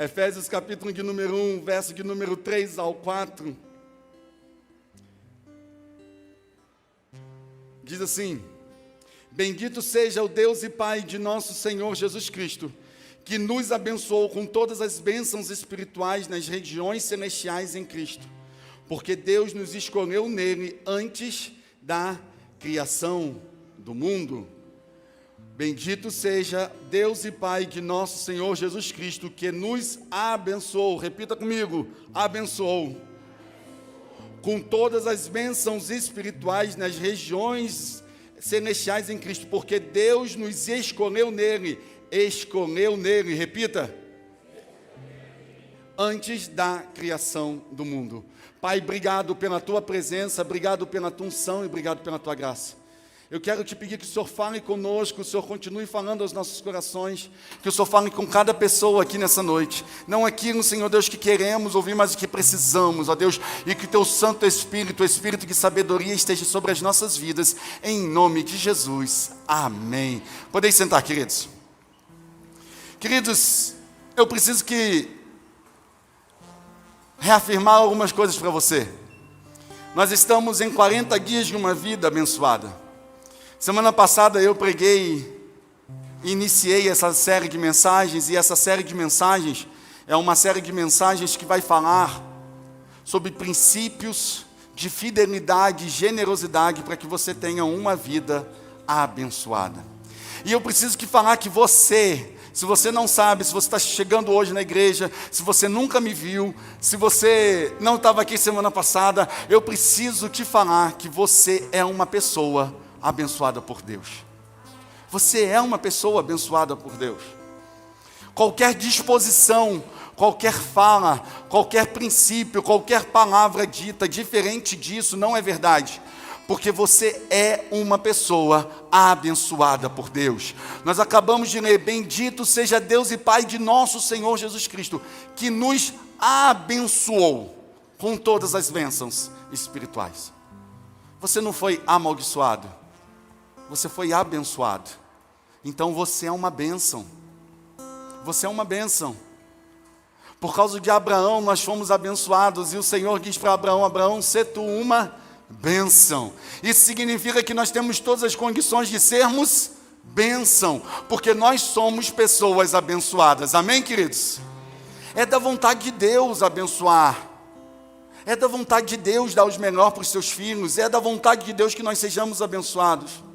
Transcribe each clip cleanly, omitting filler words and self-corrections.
Efésios capítulo de número 1, verso de número 3 ao 4. Diz assim: Bendito seja o Deus e Pai de nosso Senhor Jesus Cristo, que nos abençoou com todas as bênçãos espirituais nas regiões celestiais em Cristo, porque Deus nos escolheu nele antes da criação do mundo. Bendito seja Deus e Pai de nosso Senhor Jesus Cristo, que nos abençoou, repita comigo, abençoou, com todas as bênçãos espirituais nas regiões celestiais em Cristo, porque Deus nos escolheu nele, repita, antes da criação do mundo. Pai, obrigado pela tua presença, obrigado pela tua unção e obrigado pela tua graça. Eu quero te pedir que o Senhor fale conosco, que o Senhor continue falando aos nossos corações, que o Senhor fale com cada pessoa aqui nessa noite. Não aquilo, Senhor Deus, que queremos ouvir, mas o que precisamos, ó Deus, e que o teu Santo Espírito, o Espírito de sabedoria esteja sobre as nossas vidas, em nome de Jesus. Amém. Podem sentar, queridos. Queridos, eu preciso reafirmar algumas coisas para você. Nós estamos em 40 dias de uma vida abençoada. Semana passada eu iniciei essa série de mensagens, e essa série de mensagens é uma série de mensagens que vai falar sobre princípios de fidelidade e generosidade para que você tenha uma vida abençoada. E eu preciso falar que você, se você não sabe, se você está chegando hoje na igreja, se você nunca me viu, se você não estava aqui semana passada, eu preciso te falar que você é uma pessoa abençoada por Deus. Você é uma pessoa abençoada por Deus. Qualquer disposição, qualquer fala, qualquer princípio, qualquer palavra dita diferente disso não é verdade, porque você é uma pessoa abençoada por Deus. Nós acabamos de ler: bendito seja Deus e Pai de nosso Senhor Jesus Cristo, que nos abençoou com todas as bênçãos espirituais. Você não foi amaldiçoado, você foi abençoado. Então você é uma bênção. Você é uma bênção. Por causa de Abraão nós fomos abençoados, e o Senhor diz para Abraão: Abraão, sê tu uma bênção. Isso significa que nós temos todas as condições de sermos bênção, porque nós somos pessoas abençoadas. Amém, queridos? É da vontade de Deus abençoar. É da vontade de Deus dar os melhores para os seus filhos. É da vontade de Deus que nós sejamos abençoados.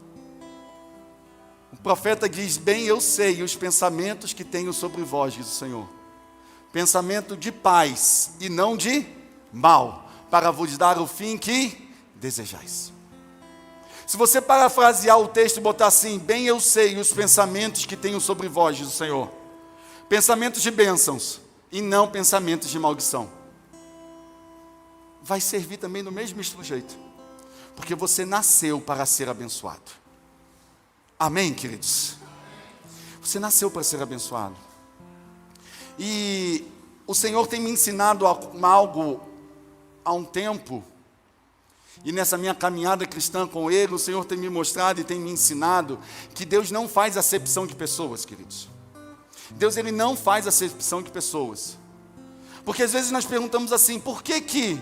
O profeta diz: bem eu sei os pensamentos que tenho sobre vós, diz o Senhor, pensamento de paz e não de mal, para vos dar o fim que desejais. Se você parafrasear o texto e botar assim: bem eu sei os pensamentos que tenho sobre vós, diz o Senhor, pensamentos de bênçãos e não pensamentos de maldição, vai servir também do mesmo jeito, porque você nasceu para ser abençoado. Amém, queridos? Você nasceu para ser abençoado. E o Senhor tem me ensinado algo há um tempo, e nessa minha caminhada cristã com Ele, o Senhor tem me mostrado e tem me ensinado que Deus não faz acepção de pessoas, queridos. Deus, Ele não faz acepção de pessoas. Porque às vezes nós perguntamos assim: por que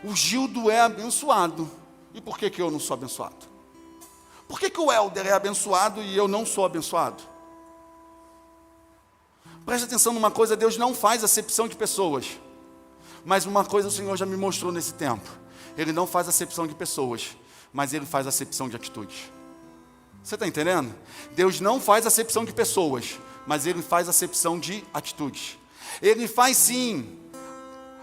o Gildo é abençoado e por que eu não sou abençoado? Por que o Helder é abençoado e eu não sou abençoado? Preste atenção numa coisa: Deus não faz acepção de pessoas. Mas uma coisa o Senhor já me mostrou nesse tempo: Ele não faz acepção de pessoas, mas Ele faz acepção de atitudes. Você está entendendo? Deus não faz acepção de pessoas, mas Ele faz acepção de atitudes. Ele faz sim,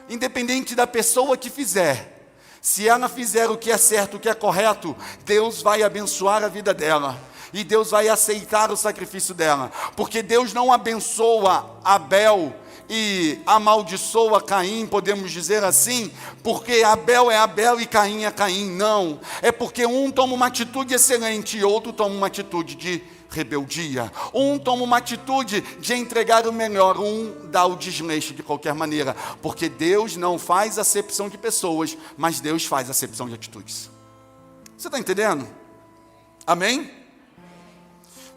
independente da pessoa que fizer. Se ela fizer o que é certo, o que é correto, Deus vai abençoar a vida dela, e Deus vai aceitar o sacrifício dela, porque Deus não abençoa Abel e amaldiçoa Caim, podemos dizer assim, porque Abel é Abel e Caim é Caim. Não, é porque um toma uma atitude excelente e outro toma uma atitude de rebeldia. Um toma uma atitude de entregar o melhor, um dá o desleixo de qualquer maneira, porque Deus não faz acepção de pessoas, mas Deus faz acepção de atitudes. Você está entendendo? Amém?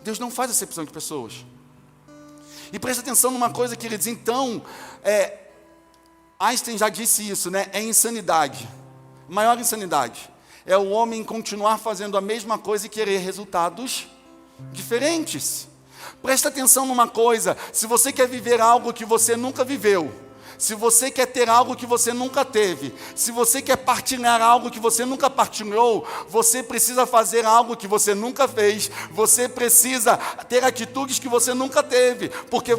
Deus não faz acepção de pessoas. E preste atenção numa coisa, queridos, então, Einstein já disse isso, né? É insanidade, maior insanidade, é o homem continuar fazendo a mesma coisa e querer resultados diferentes. Presta atenção numa coisa, se você quer viver algo que você nunca viveu, se você quer ter algo que você nunca teve, se você quer partilhar algo que você nunca partilhou, você precisa fazer algo que você nunca fez, você precisa ter atitudes que você nunca teve, porque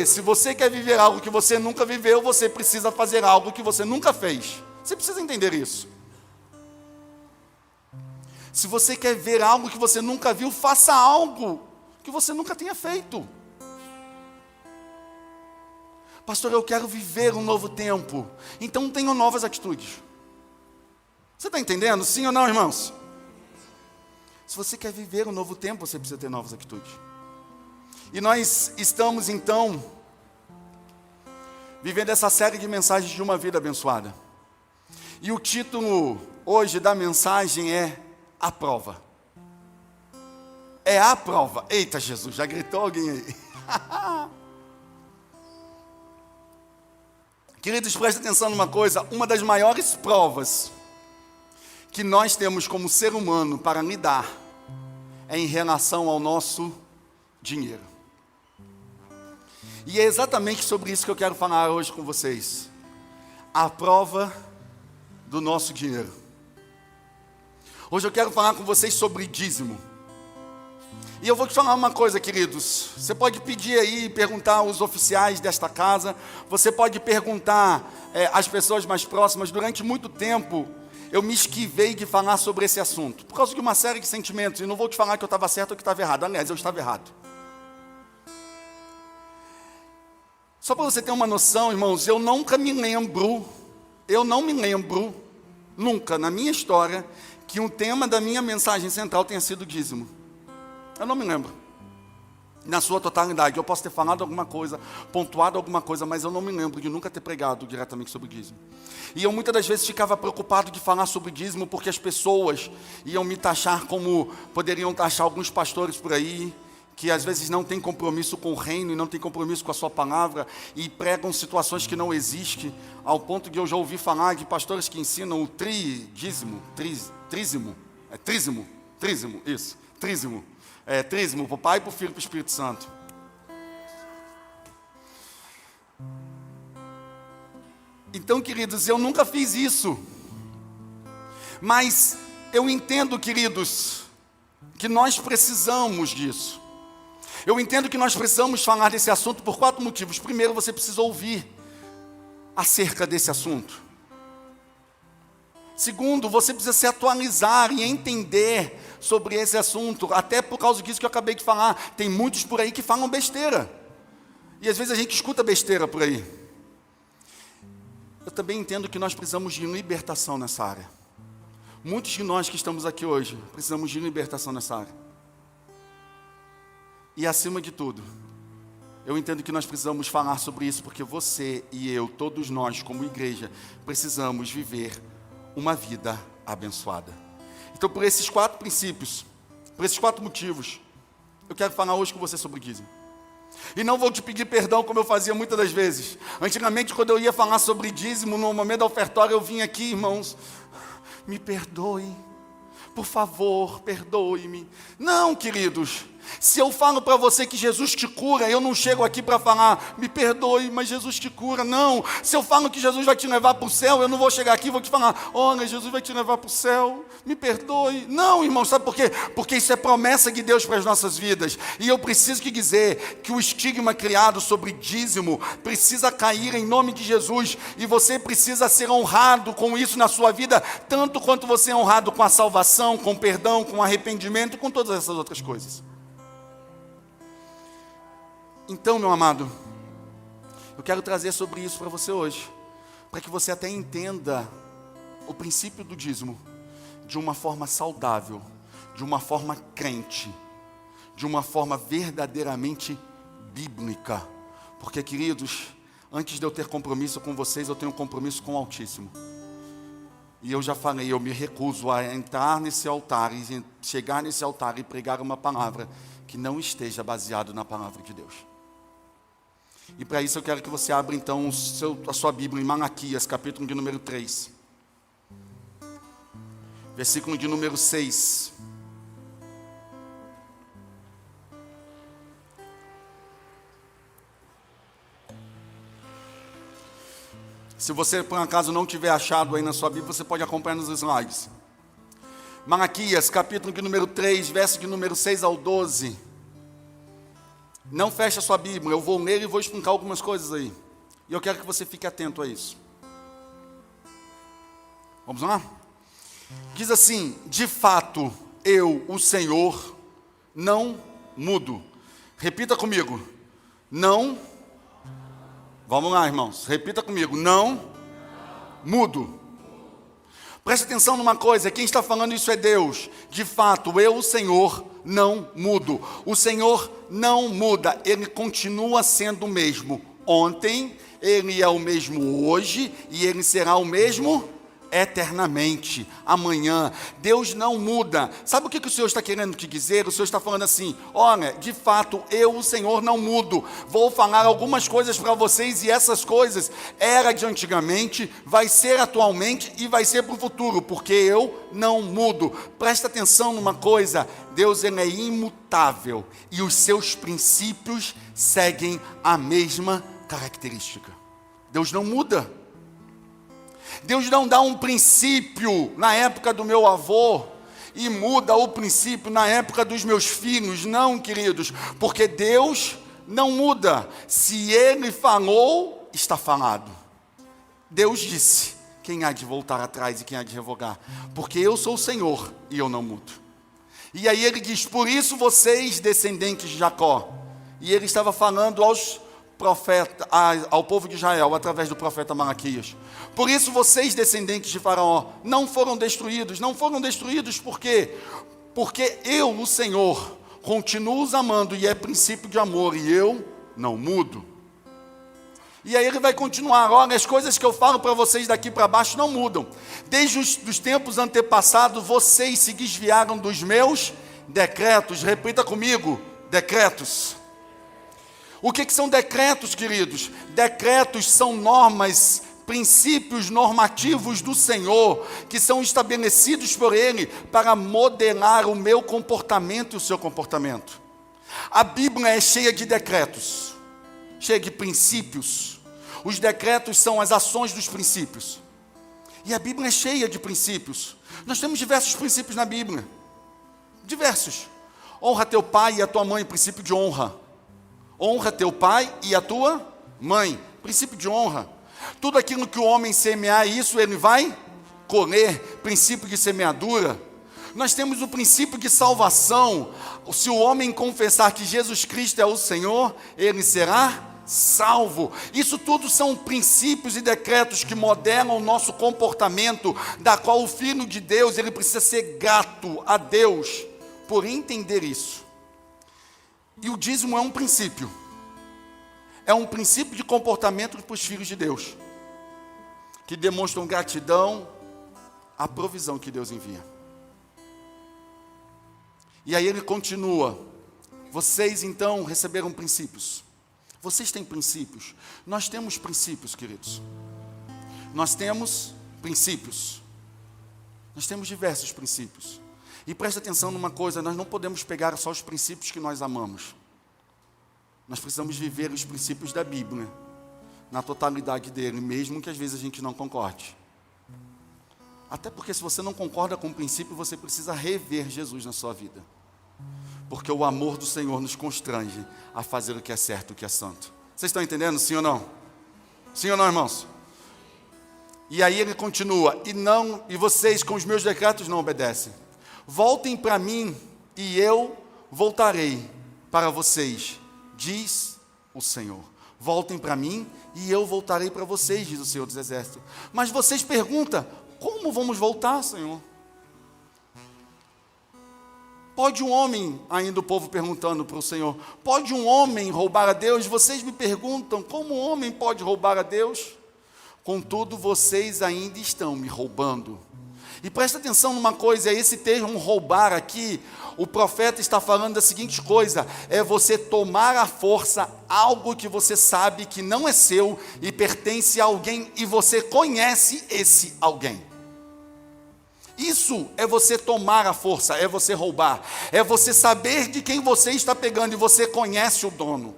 se você quer viver algo que você nunca viveu, você precisa fazer algo que você nunca fez. Você precisa entender isso. Se você quer ver algo que você nunca viu, faça algo que você nunca tenha feito. Pastor, eu quero viver um novo tempo, então tenho novas atitudes. Você está entendendo? Sim ou não, irmãos? Se você quer viver um novo tempo, você precisa ter novas atitudes. E nós estamos então vivendo essa série de mensagens de uma vida abençoada. E o título hoje da mensagem é A Prova. É a prova. Eita, Jesus, já gritou alguém aí? Queridos, prestem atenção numa coisa, uma das maiores provas que nós temos como ser humano para lidar é em relação ao nosso dinheiro. E é exatamente sobre isso que eu quero falar hoje com vocês. A prova do nosso dinheiro. Hoje eu quero falar com vocês sobre dízimo. E eu vou te falar uma coisa, queridos. Você pode pedir aí, perguntar aos oficiais desta casa. Você pode perguntar às pessoas mais próximas. Durante muito tempo, eu me esquivei de falar sobre esse assunto. Por causa de uma série de sentimentos. E não vou te falar que eu estava certo ou que estava errado. Aliás, eu estava errado. Só para você ter uma noção, irmãos, eu não me lembro, nunca na minha história, que um tema da minha mensagem central tenha sido dízimo. Eu não me lembro, na sua totalidade. Eu posso ter falado alguma coisa, pontuado alguma coisa, mas eu não me lembro de nunca ter pregado diretamente sobre dízimo. E eu muitas das vezes ficava preocupado de falar sobre dízimo, porque as pessoas iam me taxar como, poderiam taxar alguns pastores por aí, que às vezes não tem compromisso com o reino e não tem compromisso com a sua palavra, e pregam situações que não existem, ao ponto de eu já ouvi falar de pastores que ensinam o trízimo, trízimo, para o Pai, para o Filho e para o Espírito Santo. Então, queridos, eu nunca fiz isso, mas eu entendo, queridos, que nós precisamos disso. Eu entendo que nós precisamos falar desse assunto por 4 motivos. Primeiro, você precisa ouvir acerca desse assunto. Segundo, você precisa se atualizar e entender sobre esse assunto, até por causa disso que eu acabei de falar. Tem muitos por aí que falam besteira, e às vezes a gente escuta besteira por aí. Eu também entendo que nós precisamos de libertação nessa área. Muitos de nós que estamos aqui hoje, precisamos de libertação nessa área. E acima de tudo, eu entendo que nós precisamos falar sobre isso, porque você e eu, todos nós como igreja, precisamos viver uma vida abençoada. Então, por esses 4 princípios, por esses 4 motivos, eu quero falar hoje com você sobre dízimo. E não vou te pedir perdão como eu fazia muitas das vezes. Antigamente, quando eu ia falar sobre dízimo, no momento da ofertória, eu vinha aqui, irmãos, me perdoe, por favor, perdoe-me. Não, queridos. Se eu falo para você que Jesus te cura, eu não chego aqui para falar, me perdoe, mas Jesus te cura. Não. Se eu falo que Jesus vai te levar para o céu, eu não vou chegar aqui e vou te falar, olha, Jesus vai te levar para o céu, me perdoe. Não, irmão, sabe por quê? Porque isso é promessa de Deus para as nossas vidas. E eu preciso te dizer que o estigma criado sobre dízimo precisa cair em nome de Jesus. E você precisa ser honrado com isso na sua vida, tanto quanto você é honrado com a salvação, com o perdão, com o arrependimento, com todas essas outras coisas. Então, meu amado, eu quero trazer sobre isso para você hoje, para que você até entenda o princípio do dízimo de uma forma saudável, de uma forma crente, de uma forma verdadeiramente bíblica. Porque, queridos, antes de eu ter compromisso com vocês, eu tenho um compromisso com o Altíssimo. E eu já falei, eu me recuso a entrar nesse altar e chegar nesse altar e pregar uma palavra que não esteja baseada na palavra de Deus. E para isso eu quero que você abra então a sua Bíblia em Malaquias, capítulo de número 3. Versículo de número 6. Se você por acaso não tiver achado aí na sua Bíblia, você pode acompanhar nos slides. Malaquias, capítulo de número 3, verso de número 6 ao 12. Não feche a sua Bíblia, eu vou ler e vou explicar algumas coisas aí. E eu quero que você fique atento a isso. Vamos lá? Diz assim: de fato, eu, o Senhor, não mudo. Repita comigo. Não. Vamos lá, irmãos. Repita comigo. Não mudo. Preste atenção numa coisa, quem está falando isso é Deus. De fato, eu, o Senhor, não mudo. O Senhor não muda, Ele continua sendo o mesmo ontem, Ele é o mesmo hoje e Ele será o mesmo eternamente, amanhã. Deus não muda. Sabe o que o Senhor está querendo te dizer? O Senhor está falando assim: olha, de fato, eu, o Senhor, não mudo. Vou falar algumas coisas para vocês, e essas coisas era de antigamente, vai ser atualmente e vai ser para o futuro, porque eu não mudo. Presta atenção numa coisa: Deus, Ele é imutável e os seus princípios seguem a mesma característica. Deus não muda. Deus não dá um princípio na época do meu avô e muda o princípio na época dos meus filhos. Não, queridos, porque Deus não muda. Se Ele falou, está falado. Deus disse: quem há de voltar atrás e quem há de revogar? Porque eu sou o Senhor e eu não mudo. E aí Ele diz: por isso vocês, descendentes de Jacó. E Ele estava falando ao povo de Israel, através do profeta Malaquias. Por isso vocês, descendentes de Faraó, não foram destruídos. Não foram destruídos por quê? Porque eu, o Senhor, continuo os amando, e é princípio de amor, e eu não mudo. E aí Ele vai continuar: olha, as coisas que eu falo para vocês daqui para baixo não mudam. Desde os tempos antepassados, vocês se desviaram dos meus decretos. Repita comigo: decretos. O que são decretos, queridos? Decretos são normas, princípios normativos do Senhor, que são estabelecidos por Ele para modelar o meu comportamento e o seu comportamento. A Bíblia é cheia de decretos, cheia de princípios. Os decretos são as ações dos princípios. E a Bíblia é cheia de princípios. Nós temos diversos princípios na Bíblia. Diversos. Honra teu pai e a tua mãe, princípio de honra. Honra teu pai e a tua mãe, princípio de honra. Tudo aquilo que o homem semear, isso ele vai colher, princípio de semeadura. Nós temos o princípio de salvação. Se o homem confessar que Jesus Cristo é o Senhor, ele será salvo. Isso tudo são princípios e decretos que modelam o nosso comportamento, da qual o Filho de Deus, ele precisa ser grato a Deus por entender isso. E o dízimo é um princípio. É um princípio de comportamento para os filhos de Deus, que demonstram gratidão à provisão que Deus envia. E aí ele continua: vocês então receberam princípios. Vocês têm princípios. Nós temos princípios, queridos. Nós temos princípios. Nós temos diversos princípios. E presta atenção numa coisa: nós não podemos pegar só os princípios que nós amamos. Nós precisamos viver os princípios da Bíblia, na totalidade dele, mesmo que às vezes a gente não concorde. Até porque se você não concorda com o princípio, você precisa rever Jesus na sua vida. Porque o amor do Senhor nos constrange a fazer o que é certo, o que é santo. Vocês estão entendendo, sim ou não? Sim ou não, irmãos? E aí ele continua: e vocês com os meus decretos não obedecem. Voltem para mim e eu voltarei para vocês, diz o Senhor. Voltem para mim e eu voltarei para vocês, diz o Senhor dos Exércitos. Mas vocês perguntam: como vamos voltar, Senhor? Pode um homem, ainda o povo perguntando para o Senhor, pode um homem roubar a Deus? Vocês me perguntam: como um homem pode roubar a Deus? Contudo, vocês ainda estão me roubando. E presta atenção numa coisa: esse termo roubar aqui, O profeta está falando da seguinte coisa: é você tomar à força algo que você sabe que não é seu e pertence a alguém e você conhece esse alguém. Isso é você tomar à força, é você roubar, é você saber de quem você está pegando e você conhece o dono.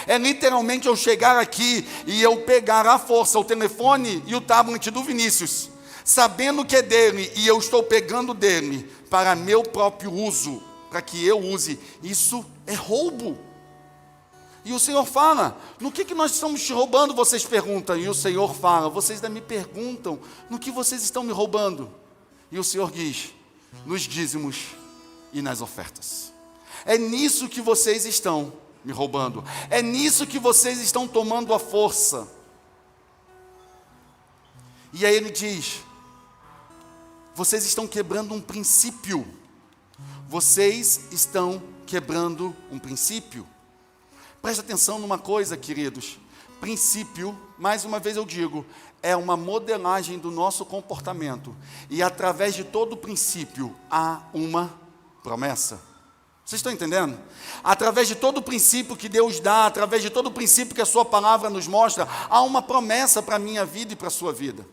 É literalmente eu chegar aqui e eu pegar à força o telefone e o tablet do Vinícius, sabendo que é dele e eu estou pegando dele para meu próprio uso, para que eu use. Isso é roubo. E o Senhor fala: no que nós estamos te roubando? Vocês perguntam. E o Senhor fala: vocês ainda me perguntam, no que vocês estão me roubando? E o Senhor diz: nos dízimos e nas ofertas. É nisso que vocês estão me roubando. É nisso que vocês estão tomando a força. E aí ele diz: vocês estão quebrando um princípio. Vocês estão quebrando um princípio. Preste atenção numa coisa, queridos. Princípio, mais uma vez eu digo, é uma modelagem do nosso comportamento. E através de todo princípio há uma promessa. Vocês estão entendendo? Através de todo princípio que Deus dá, através de todo princípio que a sua palavra nos mostra, há uma promessa para a minha vida e para a sua vida.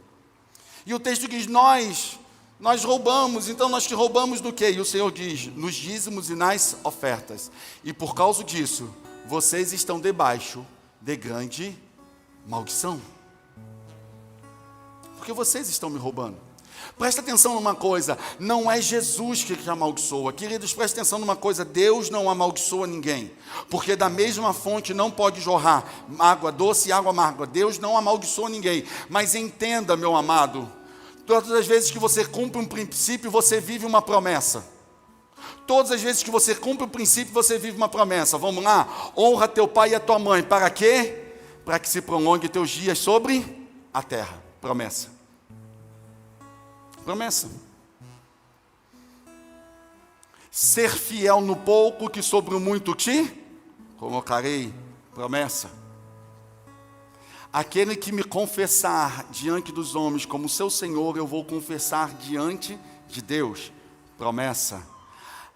E o texto diz: nós roubamos. Então nós te roubamos do quê? E o Senhor diz: nos dízimos e nas ofertas. E por causa disso, vocês estão debaixo de grande maldição. Porque vocês estão me roubando. Presta atenção numa coisa: não é Jesus que te amaldiçoa. Queridos, presta atenção numa coisa: Deus não amaldiçoa ninguém, porque da mesma fonte não pode jorrar água doce e água amarga. Deus não amaldiçoa ninguém. Mas entenda, meu amado, todas as vezes que você cumpre um princípio, você vive uma promessa. Todas as vezes que você cumpre o princípio, você vive uma promessa. Vamos lá? Honra teu pai e a tua mãe. Para quê? Para que se prolongue teus dias sobre a terra. Promessa. Promessa. Ser fiel no pouco, que sobre o muito te colocarei. Promessa. Aquele que me confessar diante dos homens como seu Senhor, eu vou confessar diante de Deus. Promessa.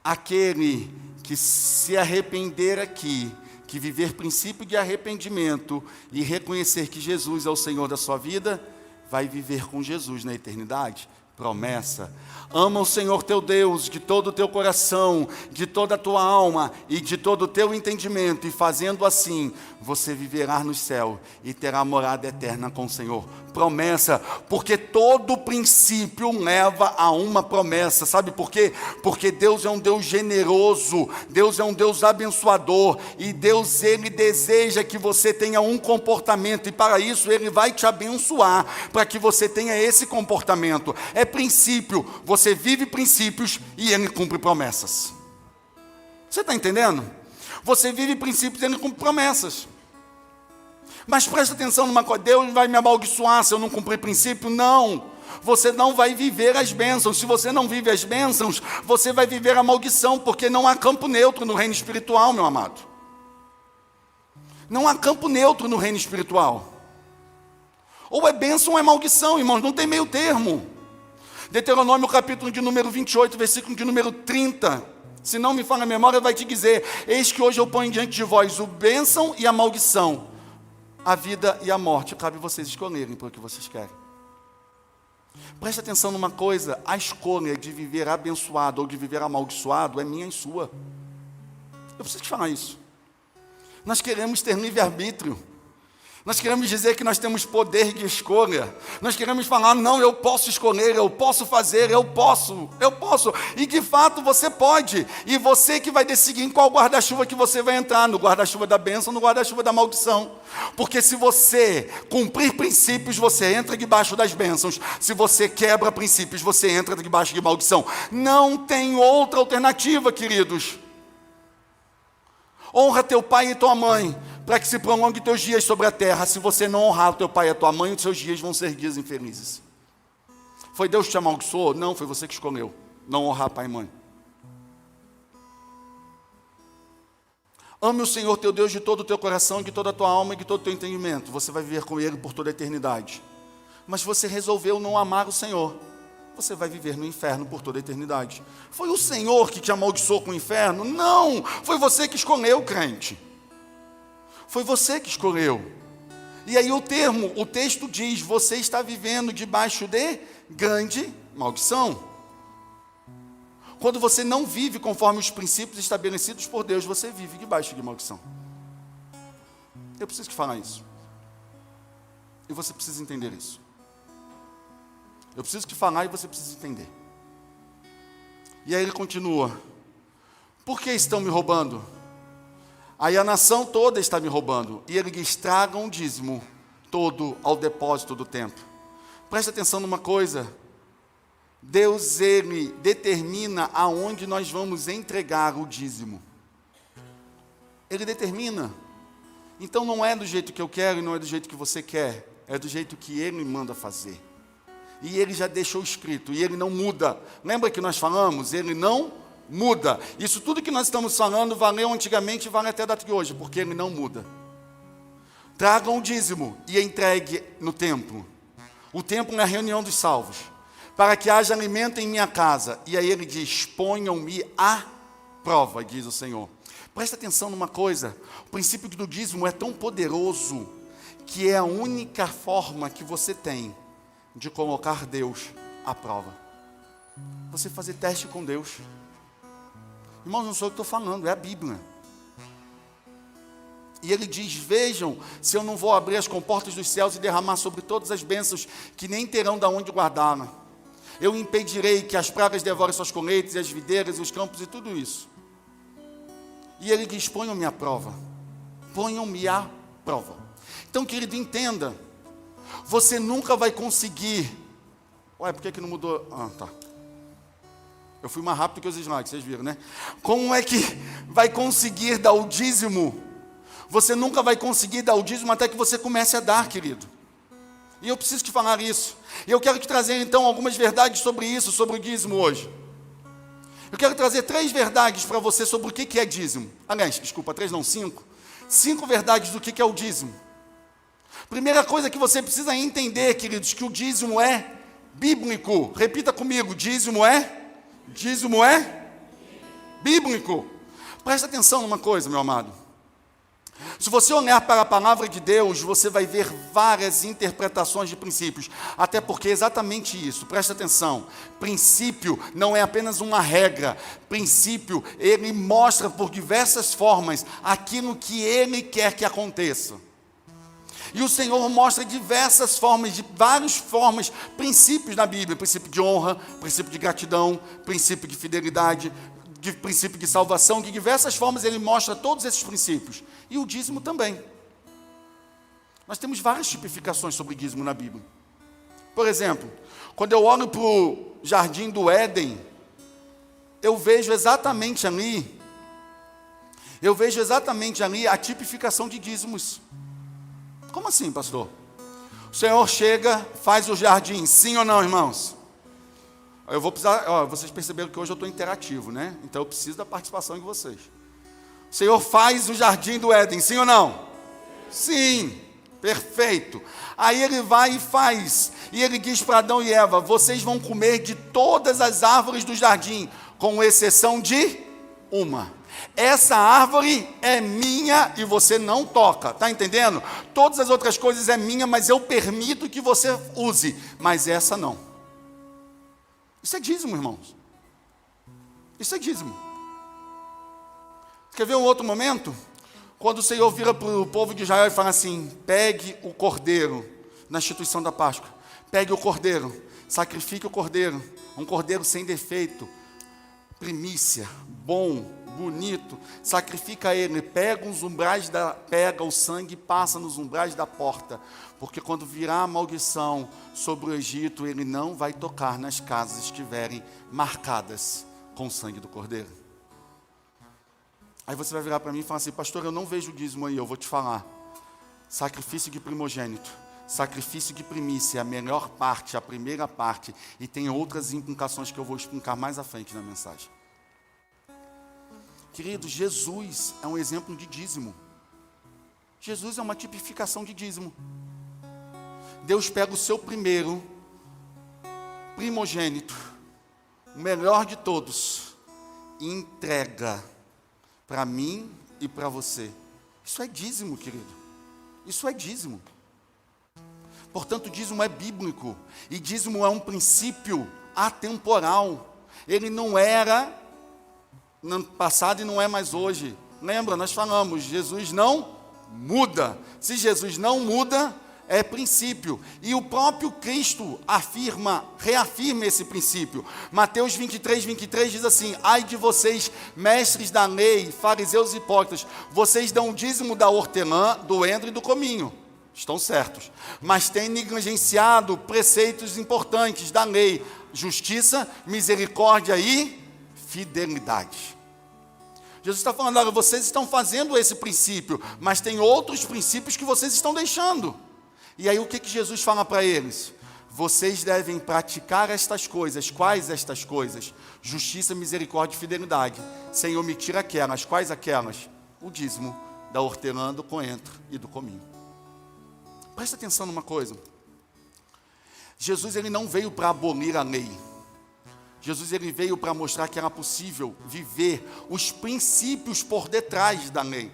Aquele que se arrepender aqui, que viver princípio de arrependimento e reconhecer que Jesus é o Senhor da sua vida, vai viver com Jesus na eternidade. Promessa. Ama o Senhor teu Deus de todo o teu coração, de toda a tua alma e de todo o teu entendimento, e fazendo assim, você viverá no céu e terá morada eterna com o Senhor. Promessa, porque todo princípio leva a uma promessa. Sabe por quê? Porque Deus é um Deus generoso, Deus é um Deus abençoador, e Deus, Ele deseja que você tenha um comportamento, e para isso Ele vai te abençoar, para que você tenha esse comportamento. É princípio, você vive princípios e Ele cumpre promessas. Você está entendendo? Você vive princípios e Ele cumpre promessas. Mas presta atenção numa coisa: Deus vai me amaldiçoar se eu não cumprir princípio? Não. Você não vai viver as bênçãos. Se você não vive as bênçãos, você vai viver a maldição, porque não há campo neutro no reino espiritual, meu amado. Não há campo neutro no reino espiritual. Ou é bênção ou é maldição, irmãos, não tem meio termo. Deuteronômio capítulo de número 28, versículo de número 30. Se não me falha a memória, vai te dizer: eis que hoje eu ponho diante de vós o bênção e a maldição, a vida e a morte. Cabe vocês escolherem por que vocês querem. Preste atenção numa coisa: a escolha de viver abençoado ou de viver amaldiçoado é minha e sua. Eu preciso te falar isso. Nós queremos ter livre-arbítrio. Nós queremos dizer que nós temos poder de escolha. Nós queremos falar: não, eu posso escolher, eu posso fazer, eu posso. E de fato você pode. E você que vai decidir em qual guarda-chuva que você vai entrar: no guarda-chuva da bênção ou no guarda-chuva da maldição. Porque se você cumprir princípios, você entra debaixo das bênçãos. Se você quebra princípios, você entra debaixo de maldição. Não tem outra alternativa, queridos. Honra teu pai e tua mãe, para que se prolongue teus dias sobre a terra. Se você não honrar o teu pai e a tua mãe, os seus dias vão ser dias infelizes. Foi Deus que te amaldiçoou? Não, foi você que escolheu não honrar pai e mãe. Ame o Senhor teu Deus de todo o teu coração, de toda a tua alma e de todo o teu entendimento. Você vai viver com Ele por toda a eternidade. Mas você resolveu não amar o Senhor. você vai viver no inferno por toda a eternidade. Foi o Senhor que te amaldiçoou com o inferno? Não, foi você que escolheu, crente. Foi você que escolheu. E aí o texto diz, você está vivendo debaixo de grande maldição. Quando você não vive conforme os princípios estabelecidos por Deus, você vive debaixo de maldição. Eu preciso te falar isso. E você precisa entender isso. Eu preciso te falar e você precisa entender. E aí ele continua. Por que estão me roubando? Aí a nação toda está me roubando. E eles tragam o dízimo todo ao depósito do templo. Presta atenção numa coisa. Deus, ele determina aonde nós vamos entregar o dízimo. Ele determina. Então não é do jeito que eu quero e não é do jeito que você quer. É do jeito que ele manda fazer. E ele já deixou escrito, e ele não muda. Lembra que nós falamos? Ele não muda. Isso tudo que nós estamos falando valeu antigamente e vale até a data de hoje, porque ele não muda. Tragam o dízimo e entregue no templo. O templo é a reunião dos salvos. Para que haja alimento em minha casa. E aí ele diz, ponham-me à prova, diz o Senhor. Presta atenção numa coisa. O princípio do dízimo é tão poderoso, que é a única forma que você tem de colocar Deus à prova. Você fazer teste com Deus. Irmãos, não sou eu que estou falando, é a Bíblia. E ele diz, vejam, se eu não vou abrir as comportas dos céus e derramar sobre todas as bênçãos, que nem terão de onde guardá-la. Eu impedirei que as pragas devorem suas colheitas, e as videiras, e os campos, e tudo isso. E ele diz, ponham-me à prova. Ponham-me à prova. Então, querido, entenda. Você nunca vai conseguir. Ué, por que não mudou? Ah, tá. Eu fui mais rápido que os slides, vocês viram, né? Como é que vai conseguir dar o dízimo? Você nunca vai conseguir dar o dízimo até que você comece a dar, querido. E eu preciso te falar isso. E eu quero te trazer, então, algumas verdades sobre isso, sobre o dízimo hoje. Eu quero trazer 3 verdades para você sobre o que é dízimo. Aliás, desculpa, 3 não, 5. 5 verdades do que é o dízimo. Primeira coisa que você precisa entender, queridos, que o dízimo é bíblico. Repita comigo, dízimo é bíblico. Presta atenção numa coisa, meu amado. Se você olhar para a palavra de Deus, você vai ver várias interpretações de princípios. Até porque é exatamente isso, presta atenção. Princípio não é apenas uma regra. Princípio, ele mostra por diversas formas aquilo que ele quer que aconteça. E o Senhor mostra diversas formas, de várias formas, princípios na Bíblia. Princípio de honra, princípio de gratidão, princípio de fidelidade, de princípio de salvação. De diversas formas ele mostra todos esses princípios. E o dízimo também. Nós temos várias tipificações sobre dízimo na Bíblia. Por exemplo, quando eu olho para o jardim do Éden, eu vejo exatamente ali a tipificação de dízimos. Como assim, pastor? O Senhor chega, faz o jardim, sim ou não, irmãos? Eu vou precisar, vocês perceberam que hoje eu estou interativo, né? Então eu preciso da participação de vocês. O Senhor faz o jardim do Éden, sim ou não? Sim, perfeito. Aí ele vai e faz, e ele diz para Adão e Eva, vocês vão comer de todas as árvores do jardim, com exceção de uma. Essa árvore é minha e você não toca, está entendendo? Todas as outras coisas é minha, mas eu permito que você use, mas essa não. Isso é dízimo, irmãos. Isso é dízimo. Quer ver um outro momento? Quando o Senhor vira para o povo de Israel e fala assim, pegue o cordeiro, na instituição da Páscoa, pegue o cordeiro, sacrifique o cordeiro, um cordeiro sem defeito, primícia, bom, bonito, sacrifica ele, pega o sangue e passa nos umbrais da porta, porque quando virá a maldição sobre o Egito, ele não vai tocar nas casas que estiverem marcadas com o sangue do cordeiro. Aí você vai virar para mim e falar assim, pastor, eu não vejo o dízimo aí, eu vou te falar. Sacrifício de primogênito, sacrifício de primícia, a melhor parte, a primeira parte, e tem outras implicações que eu vou explicar mais à frente na mensagem. Querido, Jesus é um exemplo de dízimo. Jesus é uma tipificação de dízimo. Deus pega o seu primeiro, primogênito, o melhor de todos, entrega para mim e para você. Isso é dízimo, querido. Isso é dízimo. Portanto, dízimo é bíblico. E dízimo é um princípio atemporal. Ele não era no passado e não é mais hoje. Lembra, nós falamos, Jesus não muda. Se Jesus não muda, é princípio. E o próprio Cristo reafirma esse princípio. Mateus 23 diz assim: ai de vocês, mestres da lei, fariseus e hipócritas, vocês dão o dízimo da hortelã, do endro e do cominho. Estão certos. Mas têm negligenciado preceitos importantes da lei: justiça, misericórdia e fidelidade. Jesus está falando, olha, vocês estão fazendo esse princípio, mas tem outros princípios que vocês estão deixando. E aí o que Jesus fala para eles? Vocês devem praticar estas coisas. Quais estas coisas? Justiça, misericórdia e fidelidade, sem omitir aquelas. Quais aquelas? O dízimo da hortelã, do coentro e do cominho. Presta atenção numa coisa. Jesus ele não veio para abolir a lei. Jesus ele veio para mostrar que era possível viver os princípios por detrás da lei.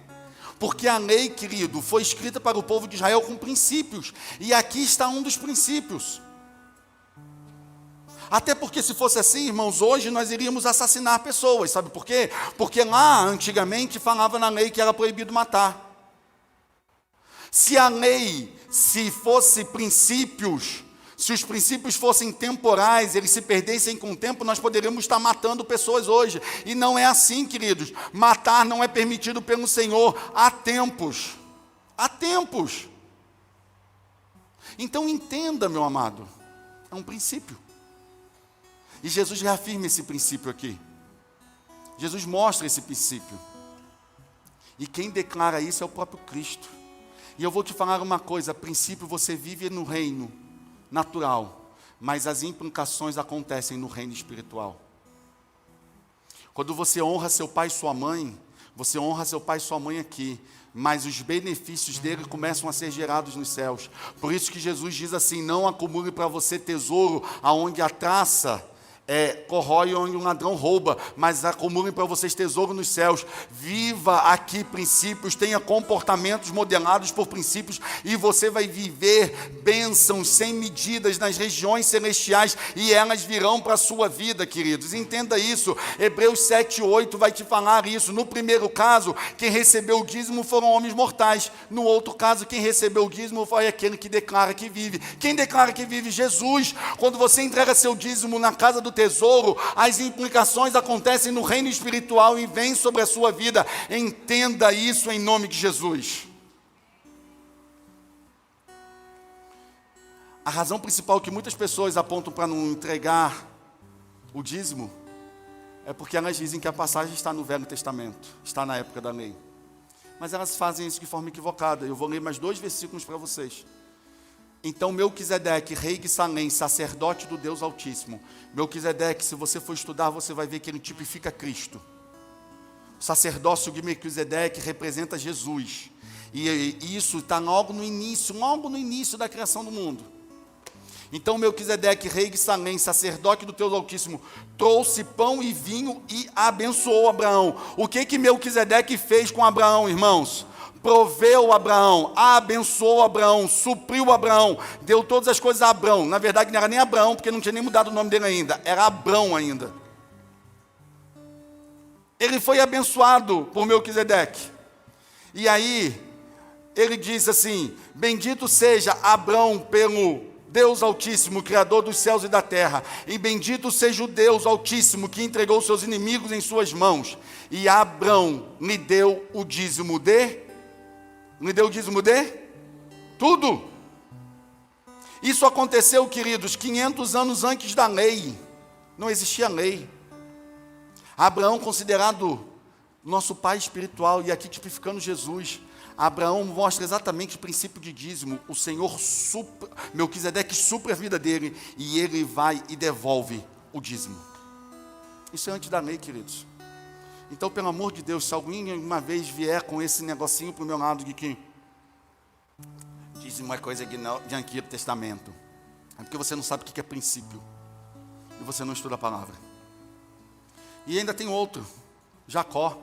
Porque a lei, querido, foi escrita para o povo de Israel com princípios. E aqui está um dos princípios. Até porque se fosse assim, irmãos, hoje nós iríamos assassinar pessoas. Sabe por quê? Porque lá, antigamente, falava na lei que era proibido matar. Se a lei, se fosse princípios, se os princípios fossem temporais, eles se perdessem com o tempo, nós poderíamos estar matando pessoas hoje. E não é assim, queridos. Matar não é permitido pelo Senhor há tempos. Há tempos. Então entenda, meu amado, é um princípio. E Jesus reafirma esse princípio aqui. Jesus mostra esse princípio. E quem declara isso é o próprio Cristo. E eu vou te falar uma coisa, a princípio você vive no reino natural, mas as implicações acontecem no reino espiritual. Quando você honra seu pai e sua mãe, você honra seu pai e sua mãe aqui, mas os benefícios dele começam a ser gerados nos céus. Por isso que Jesus diz assim: não acumule para você tesouro aonde a traça corrói, onde um ladrão rouba, mas acumulem para vocês tesouro nos céus. Viva aqui princípios, tenha comportamentos modelados por princípios, e você vai viver bênçãos sem medidas nas regiões celestiais, e elas virão para a sua vida, queridos. Entenda isso. Hebreus 7:8 vai te falar isso. No primeiro caso, quem recebeu o dízimo foram homens mortais. No outro caso, quem recebeu o dízimo foi aquele que declara que vive. Quem declara que vive? Jesus. Quando você entrega seu dízimo na casa do tesouro, as implicações acontecem no reino espiritual e vêm sobre a sua vida. Entenda isso em nome de Jesus. A razão principal que muitas pessoas apontam para não entregar o dízimo é porque elas dizem que a passagem está no Velho Testamento, está na época da lei. Mas elas fazem isso de forma equivocada. Eu vou ler mais 2 versículos para vocês. Então Melquisedeque, rei de Salém, sacerdote do Deus Altíssimo. Melquisedeque, se você for estudar, você vai ver que ele tipifica Cristo. O sacerdócio de Melquisedeque representa Jesus. E isso está logo no início da criação do mundo. Então Melquisedeque, rei de Salém, sacerdote do Deus Altíssimo, trouxe pão e vinho e abençoou Abraão. O que Melquisedeque fez com Abraão, irmãos? Proveu Abraão, abençoou Abraão, supriu Abraão, deu todas as coisas a Abraão. Na verdade não era nem Abraão, porque não tinha nem mudado o nome dele ainda, era Abrão ainda. Ele foi abençoado por Melquisedeque. E aí, ele diz assim: bendito seja Abrão pelo Deus Altíssimo, Criador dos céus e da terra, e bendito seja o Deus Altíssimo, que entregou seus inimigos em suas mãos. E Abrão lhe deu o dízimo de tudo. Isso aconteceu, queridos, 500 anos antes da lei. Não existia lei. Abraão, considerado nosso pai espiritual, e aqui tipificando Jesus, Abraão mostra exatamente o princípio de dízimo. O Senhor Melquisedeque supre a vida dele, e ele vai e devolve o dízimo. Isso é antes da lei, queridos. Então, pelo amor de Deus, se alguém uma vez vier com esse negocinho para o meu lado de que dízimo é coisa de Antigo Testamento, é porque você não sabe o que é princípio. e você não estuda a palavra. E ainda tem outro, Jacó.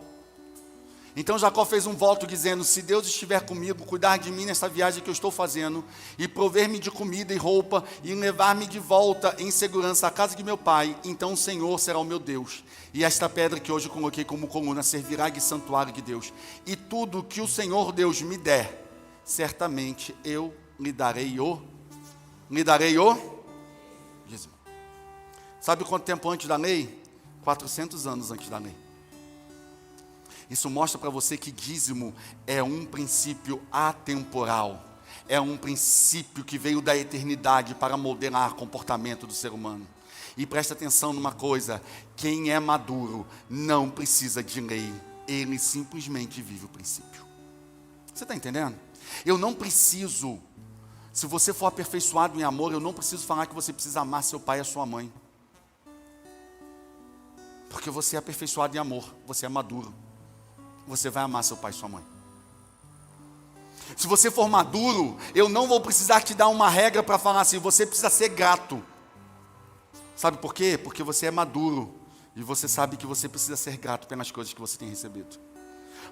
Então Jacó fez um voto dizendo: se Deus estiver comigo, cuidar de mim nessa viagem que eu estou fazendo, e prover-me de comida e roupa, e levar-me de volta em segurança à casa de meu pai, então o Senhor será o meu Deus. E esta pedra que hoje coloquei como coluna servirá de santuário de Deus. E tudo que o Senhor Deus me der, certamente eu lhe darei o dízimo. Sabe quanto tempo antes da lei? 400 anos antes da lei. Isso mostra para você que dízimo é um princípio atemporal. É um princípio que veio da eternidade para modelar o comportamento do ser humano. E presta atenção numa coisa: quem é maduro não precisa de lei, ele simplesmente vive o princípio. Você está entendendo? Eu não preciso, se você for aperfeiçoado em amor, eu não preciso falar que você precisa amar seu pai e a sua mãe. Porque você é aperfeiçoado em amor, você é maduro. Você vai amar seu pai e sua mãe. Se você for maduro, eu não vou precisar te dar uma regra para falar assim: você precisa ser grato. Sabe por quê? Porque você é maduro e você sabe que você precisa ser grato pelas coisas que você tem recebido.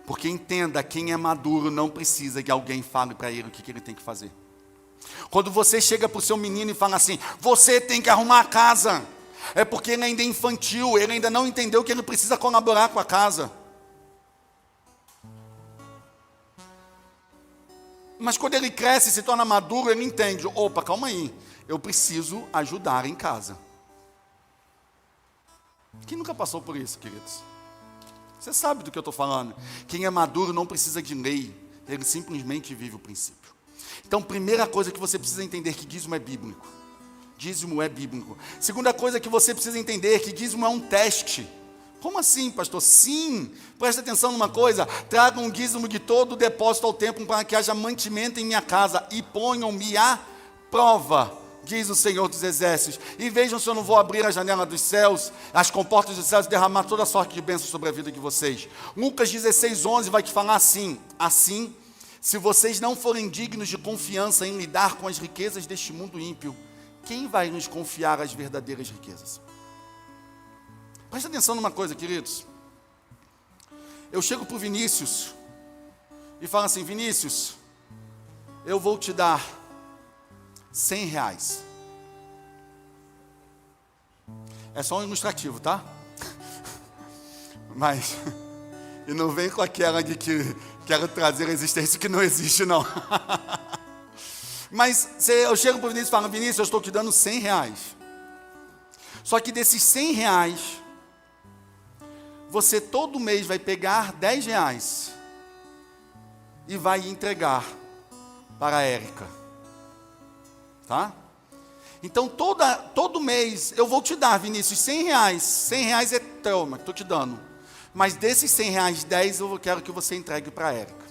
Porque entenda, quem é maduro não precisa que alguém fale para ele o que ele tem que fazer. Quando você chega para o seu menino e fala assim: você tem que arrumar a casa, é porque ele ainda é infantil, ele ainda não entendeu que ele precisa colaborar com a casa. Mas quando ele cresce e se torna maduro, ele entende: opa, calma aí, eu preciso ajudar em casa. Quem nunca passou por isso, queridos? Você sabe do que eu estou falando. Quem é maduro não precisa de lei, ele simplesmente vive o princípio. Então, primeira coisa que você precisa entender, que dízimo é bíblico. Dízimo é bíblico. Segunda coisa que você precisa entender, que dízimo é um teste. Como assim, pastor? Sim, presta atenção numa coisa: tragam um dízimo de todo o depósito ao templo, para que haja mantimento em minha casa, e ponham-me à prova, diz o Senhor dos Exércitos, e vejam se eu não vou abrir a janela dos céus, as comportas dos céus, e derramar toda sorte de bênçãos sobre a vida de vocês. Lucas 16:11 vai te falar assim: assim, se vocês não forem dignos de confiança em lidar com as riquezas deste mundo ímpio, quem vai nos confiar as verdadeiras riquezas? Presta atenção numa coisa, queridos. Eu chego para o Vinícius e falo assim: Vinícius, eu vou te dar R$100. É só um ilustrativo, tá? Mas, e não vem com aquela de que quero trazer a existência que não existe, não. Mas eu chego para o Vinícius e falo: Vinícius, eu estou te dando R$100. Só que desses R$100, você todo mês vai pegar R$10 e vai entregar para a Érica. Tá? Então todo mês eu vou te dar, Vinícius, R$100. R$100 é teu, mas estou te dando. Mas desses R$100, 10 eu quero que você entregue para a Érica.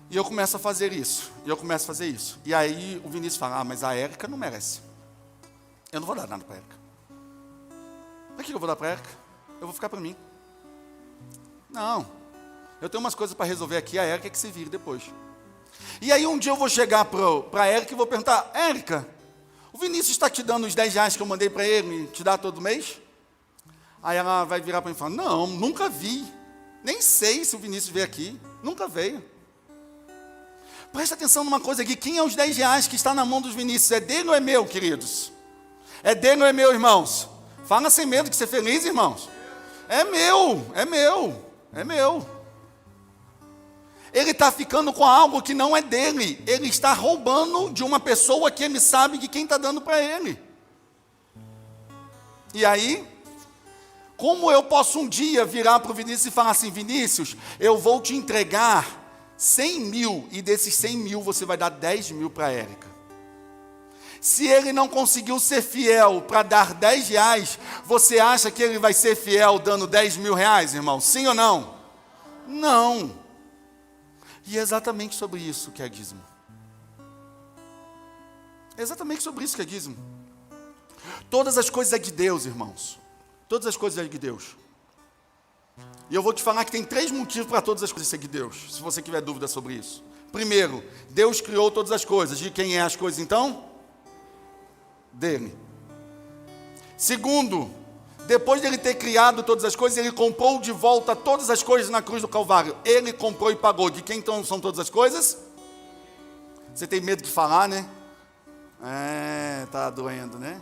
E eu começo a fazer isso. E aí o Vinícius fala: mas a Érica não merece. Eu não vou dar nada para a Érica. Para que eu vou dar para a Érica? Eu vou ficar para mim. Não. Eu tenho umas coisas para resolver aqui, a Érica é que se vire depois. E aí um dia eu vou chegar para a Érica e vou perguntar: Érica, o Vinícius está te dando os R$10 que eu mandei para ele, te dá todo mês? Aí ela vai virar para mim e falar: não, nunca vi. Nem sei se o Vinícius veio aqui. Nunca veio. Presta atenção numa coisa aqui: quem é os R$10 que está na mão dos Vinícius? É dele ou é meu, queridos? É dele ou é meu, irmãos? Fala sem medo de ser feliz, irmãos. É meu. Ele está ficando com algo que não é dele. Ele está roubando de uma pessoa que ele sabe de quem está dando para ele. E aí, como eu posso um dia virar para o Vinícius e falar assim: Vinícius, eu vou te entregar 100 mil, e desses 100 mil você vai dar 10 mil para a Érica. Se ele não conseguiu ser fiel para dar R$10, você acha que ele vai ser fiel dando R$10.000, irmão? Sim ou não? Não. E é exatamente sobre isso que é dízimo. É exatamente sobre isso que é dízimo. Todas as coisas é de Deus, irmãos. Todas as coisas é de Deus. E eu vou te falar que tem 3 motivos para todas as coisas ser de Deus, se você tiver dúvida sobre isso. Primeiro, Deus criou todas as coisas. De quem é as coisas então? Dele. Segundo, depois de ele ter criado todas as coisas, ele comprou de volta todas as coisas na cruz do Calvário. Ele comprou e pagou. De quem então são todas as coisas? Você tem medo de falar, né? Tá doendo, né?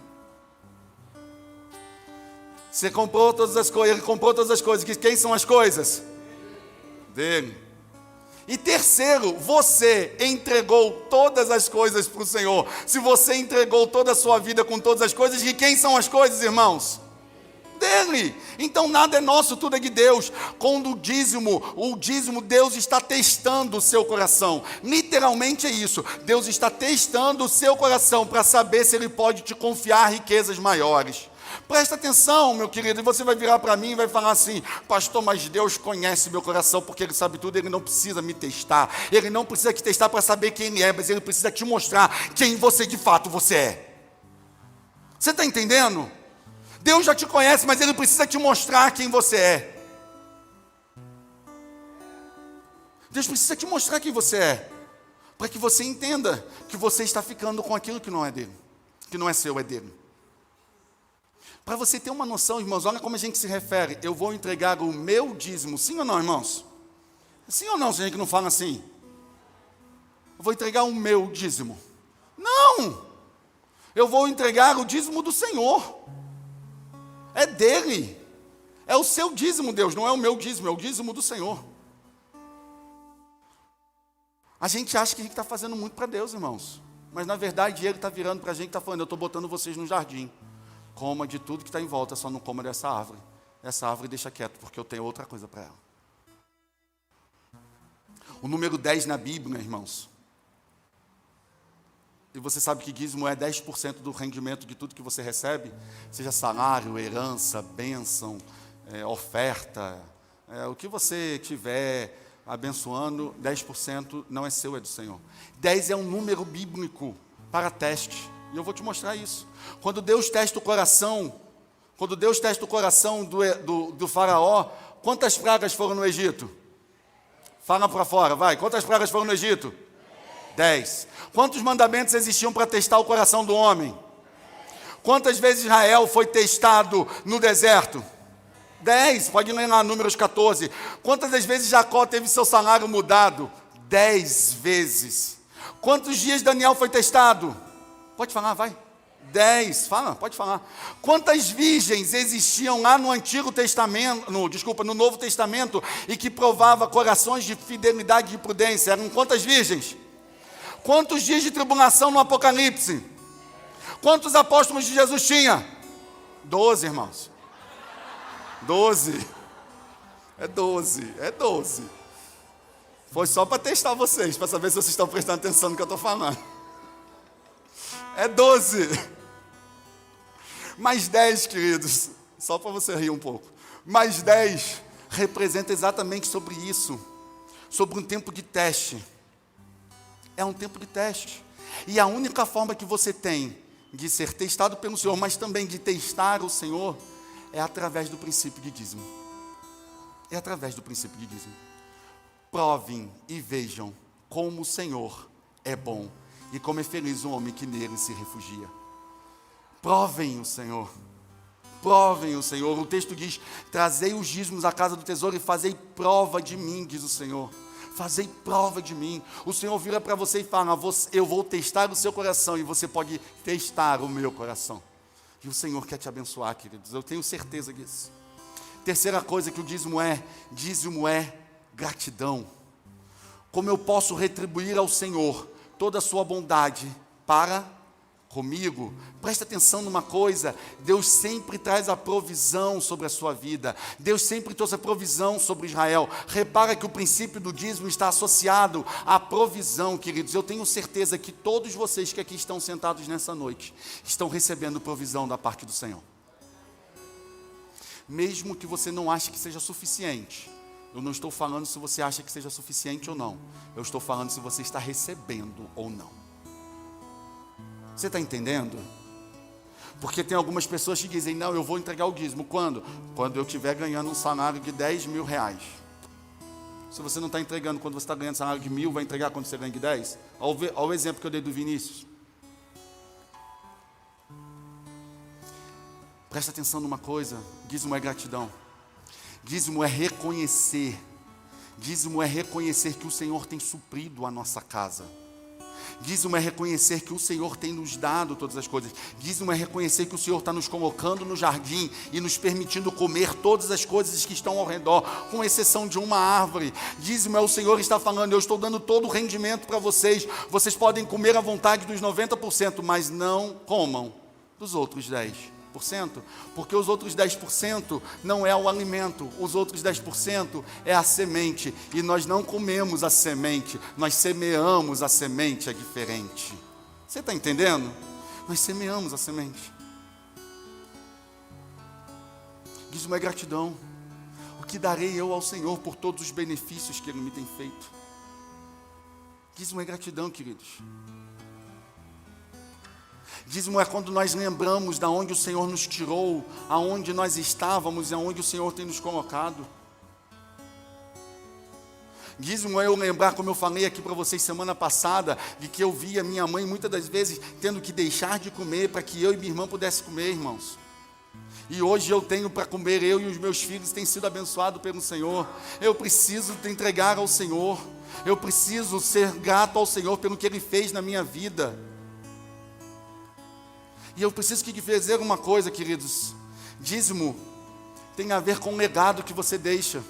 Você comprou todas as coisas, ele comprou todas as coisas. Quem são as coisas? Dele. E terceiro, você entregou todas as coisas para o Senhor. Se você entregou toda a sua vida com todas as coisas, de quem são as coisas, irmãos? Dele. Então nada é nosso, tudo é de Deus. Quando o dízimo, Deus está testando o seu coração. Literalmente é isso. Deus está testando o seu coração para saber se Ele pode te confiar riquezas maiores. Presta atenção, meu querido, e você vai virar para mim e vai falar assim: pastor, mas Deus conhece meu coração, porque Ele sabe tudo. Ele não precisa me testar, Ele não precisa te testar para saber quem Ele é, mas Ele precisa te mostrar quem você de fato você é. Você está entendendo? Deus já te conhece, mas Ele precisa te mostrar quem você é. Deus precisa te mostrar quem você é, para que você entenda que você está ficando com aquilo que não é dele, que não é seu, é dele. Para você ter uma noção, irmãos, olha como a gente se refere: eu vou entregar o meu dízimo. Sim ou não, irmãos? Sim ou não, se a gente não fala assim? Eu vou entregar o meu dízimo. Não! Eu vou entregar o dízimo do Senhor. É dele. É o seu dízimo, Deus, não é o meu dízimo, é o dízimo do Senhor. A gente acha que a gente está fazendo muito para Deus, irmãos. Mas na verdade Ele está virando para a gente e está falando: eu estou botando vocês no jardim. Coma de tudo que está em volta, só não coma dessa árvore. Essa árvore deixa quieto, porque eu tenho outra coisa para ela. O número 10 na Bíblia, irmãos. E você sabe que dízimo é 10% do rendimento de tudo que você recebe, seja salário, herança, bênção, oferta, o que você tiver abençoando, 10% não é seu, é do Senhor. 10 é um número bíblico para teste. E eu vou te mostrar isso. Quando Deus testa o coração, do faraó, quantas pragas foram no Egito? Fala para fora, vai. Quantas pragas foram no Egito? 10. Quantos mandamentos existiam para testar o coração do homem? Quantas vezes Israel foi testado no deserto? 10. Pode ler lá Números 14. Quantas das vezes Jacó teve seu salário mudado? 10 vezes. Quantos dias Daniel foi testado? Pode falar, vai. 10, fala, pode falar. Quantas virgens existiam lá no Antigo Testamento, no Novo Testamento, e que provava corações de fidelidade e de prudência? Eram quantas virgens? Quantos dias de tribulação no Apocalipse? Quantos apóstolos de Jesus tinha? 12, irmãos. 12. É 12. Foi só para testar vocês, para saber se vocês estão prestando atenção no que eu estou falando. É 12. Mais 10, queridos, só para você rir um pouco. Mais 10 representa exatamente sobre isso, sobre um tempo de teste. É um tempo de teste. E a única forma que você tem de ser testado pelo Senhor, mas também de testar o Senhor, é através do princípio de dízimo. É através do princípio de dízimo. Provem e vejam como o Senhor é bom e como é feliz o homem que nele se refugia. Provem o Senhor. Provem o Senhor. O texto diz: trazei os dízimos à casa do tesouro e fazei prova de mim, diz o Senhor. Fazei prova de mim. O Senhor vira para você e fala: eu vou testar o seu coração, e você pode testar o meu coração. E o Senhor quer te abençoar, queridos. Eu tenho certeza disso. Terceira coisa que o dízimo é gratidão. Como eu posso retribuir ao Senhor toda a sua bondade para comigo? Presta atenção numa coisa: Deus sempre traz a provisão sobre a sua vida. Deus sempre trouxe a provisão sobre Israel. Repara que o princípio do dízimo está associado à provisão, queridos. Eu tenho certeza que todos vocês que aqui estão sentados nessa noite estão recebendo provisão da parte do Senhor. Mesmo que você não ache que seja suficiente. Eu não estou falando se você acha que seja suficiente ou não. Eu estou falando se você está recebendo ou não. Você está entendendo? Porque tem algumas pessoas que dizem: não, eu vou entregar o dízimo. Quando? Quando eu estiver ganhando um salário de 10 mil reais. Se você não está entregando quando você está ganhando salário de 1.000, vai entregar quando você ganha de 10? Olha o exemplo que eu dei do Vinícius. Presta atenção numa coisa, dízimo é gratidão. Dízimo é reconhecer. Dízimo é reconhecer que o Senhor tem suprido a nossa casa. Dízimo é reconhecer que o Senhor tem nos dado todas as coisas. Dízimo é reconhecer que o Senhor está nos colocando no jardim e nos permitindo comer todas as coisas que estão ao redor, com exceção de uma árvore. Dízimo é o Senhor está falando: eu estou dando todo o rendimento para vocês. Vocês podem comer à vontade dos 90%, mas não comam dos outros 10%. Porque os outros 10% não é o alimento, os outros 10% é a semente, e nós não comemos a semente, nós semeamos a semente, é diferente. Você está entendendo? Nós semeamos a semente. Dízimo é gratidão. O que darei eu ao Senhor por todos os benefícios que Ele me tem feito? Dízimo é gratidão, queridos. Dízimo é quando nós lembramos de onde o Senhor nos tirou, aonde nós estávamos e aonde o Senhor tem nos colocado. Dízimo é eu lembrar, como eu falei aqui para vocês semana passada, de que eu via minha mãe muitas das vezes tendo que deixar de comer para que eu e minha irmã pudessem comer, irmãos. E hoje eu tenho para comer, eu e os meus filhos têm sido abençoados pelo Senhor. Eu preciso te entregar ao Senhor. Eu preciso ser grato ao Senhor pelo que Ele fez na minha vida. E eu preciso te dizer uma coisa, queridos. Dízimo tem a ver com o legado que você deixa.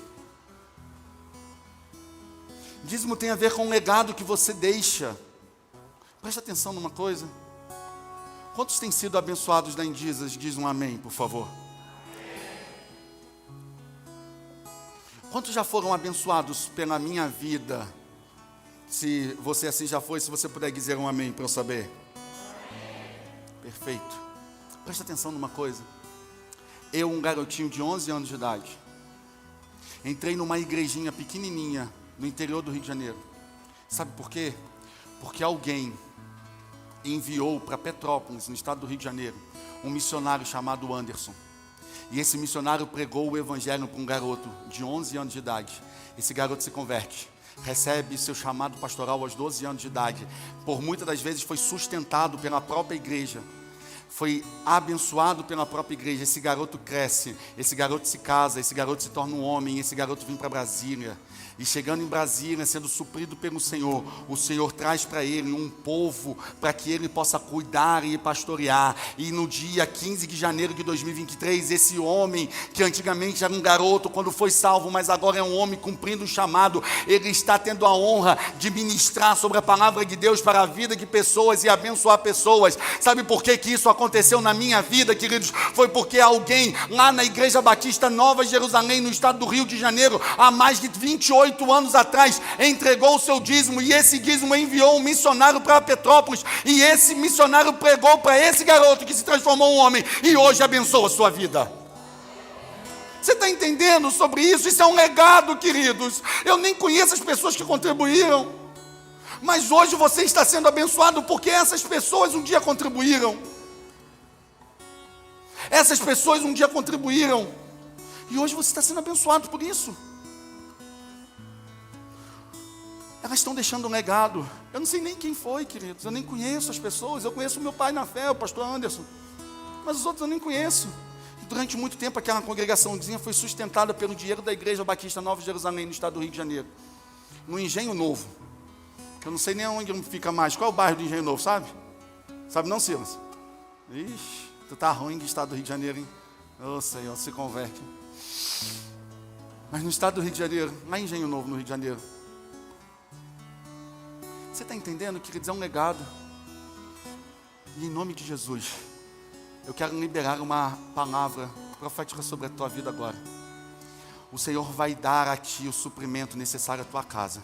Dízimo tem a ver com o legado que você deixa. Preste atenção numa coisa. Quantos têm sido abençoados da Indizas? Diz um amém, por favor. Quantos já foram abençoados pela minha vida? Se você assim já foi, se você puder dizer um amém para eu saber. Perfeito. Presta atenção numa coisa. Eu, um garotinho de 11 anos de idade, entrei numa igrejinha pequenininha no interior do Rio de Janeiro. Sabe por quê? Porque alguém enviou para Petrópolis, no estado do Rio de Janeiro, um missionário chamado Anderson. E esse missionário pregou o evangelho para um garoto de 11 anos de idade. Esse garoto se converte, recebe seu chamado pastoral aos 12 anos de idade. Por muitas das vezes foi sustentado pela própria igreja, foi abençoado pela própria igreja. Esse garoto cresce, esse garoto se casa, esse garoto se torna um homem, esse garoto vem para Brasília. E chegando em Brasília, sendo suprido pelo Senhor, o Senhor traz para ele um povo para que ele possa cuidar e pastorear. E no dia 15 de janeiro de 2023, esse homem, que antigamente era um garoto quando foi salvo, mas agora é um homem cumprindo o chamado, ele está tendo a honra de ministrar sobre a palavra de Deus para a vida de pessoas e abençoar pessoas. Sabe por que isso aconteceu na minha vida, queridos? Foi porque alguém lá na Igreja Batista Nova Jerusalém, no estado do Rio de Janeiro, há mais de 28 anos atrás, entregou o seu dízimo, e esse dízimo enviou um missionário para Petrópolis, e esse missionário pregou para esse garoto que se transformou em um homem, e hoje abençoa a sua vida. Você está entendendo sobre isso? Isso é um legado, queridos. Eu nem conheço as pessoas que contribuíram, mas hoje você está sendo abençoado porque essas pessoas um dia contribuíram. Essas pessoas um dia contribuíram, e hoje você está sendo abençoado por isso. Elas estão deixando um legado. Eu não sei nem quem foi, queridos. Eu nem conheço as pessoas. Eu conheço o meu pai na fé, o pastor Anderson. Mas os outros eu nem conheço. E durante muito tempo aquela congregaçãozinha foi sustentada pelo dinheiro da Igreja Batista Nova Jerusalém, no estado do Rio de Janeiro. No Engenho Novo. Eu não sei nem onde fica mais. Qual é o bairro do Engenho Novo, sabe? Sabe não, Silas? Ixi, tu tá ruim de estado do Rio de Janeiro, hein? Ô Senhor, se converte. Mas no estado do Rio de Janeiro, lá em Engenho Novo, no Rio de Janeiro. Você está entendendo, queridos? É um legado. E em nome de Jesus, eu quero liberar uma palavra profética sobre a tua vida agora. O Senhor vai dar a ti o suprimento necessário à tua casa.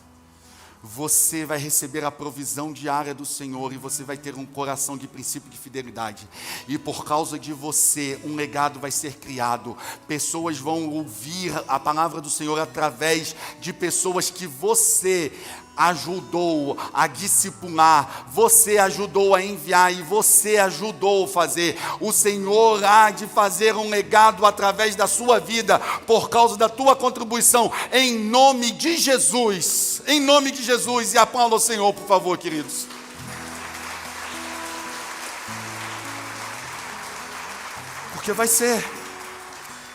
Você vai receber a provisão diária do Senhor, e você vai ter um coração de princípio de fidelidade. E por causa de você, um legado vai ser criado. Pessoas vão ouvir a palavra do Senhor através de pessoas que você ajudou a discipular, você ajudou a enviar e você ajudou a fazer. O Senhor há de fazer um legado através da sua vida, por causa da tua contribuição, em nome de Jesus. Em nome de Jesus. E aplauda ao Senhor, por favor, queridos. Porque Porque vai ser.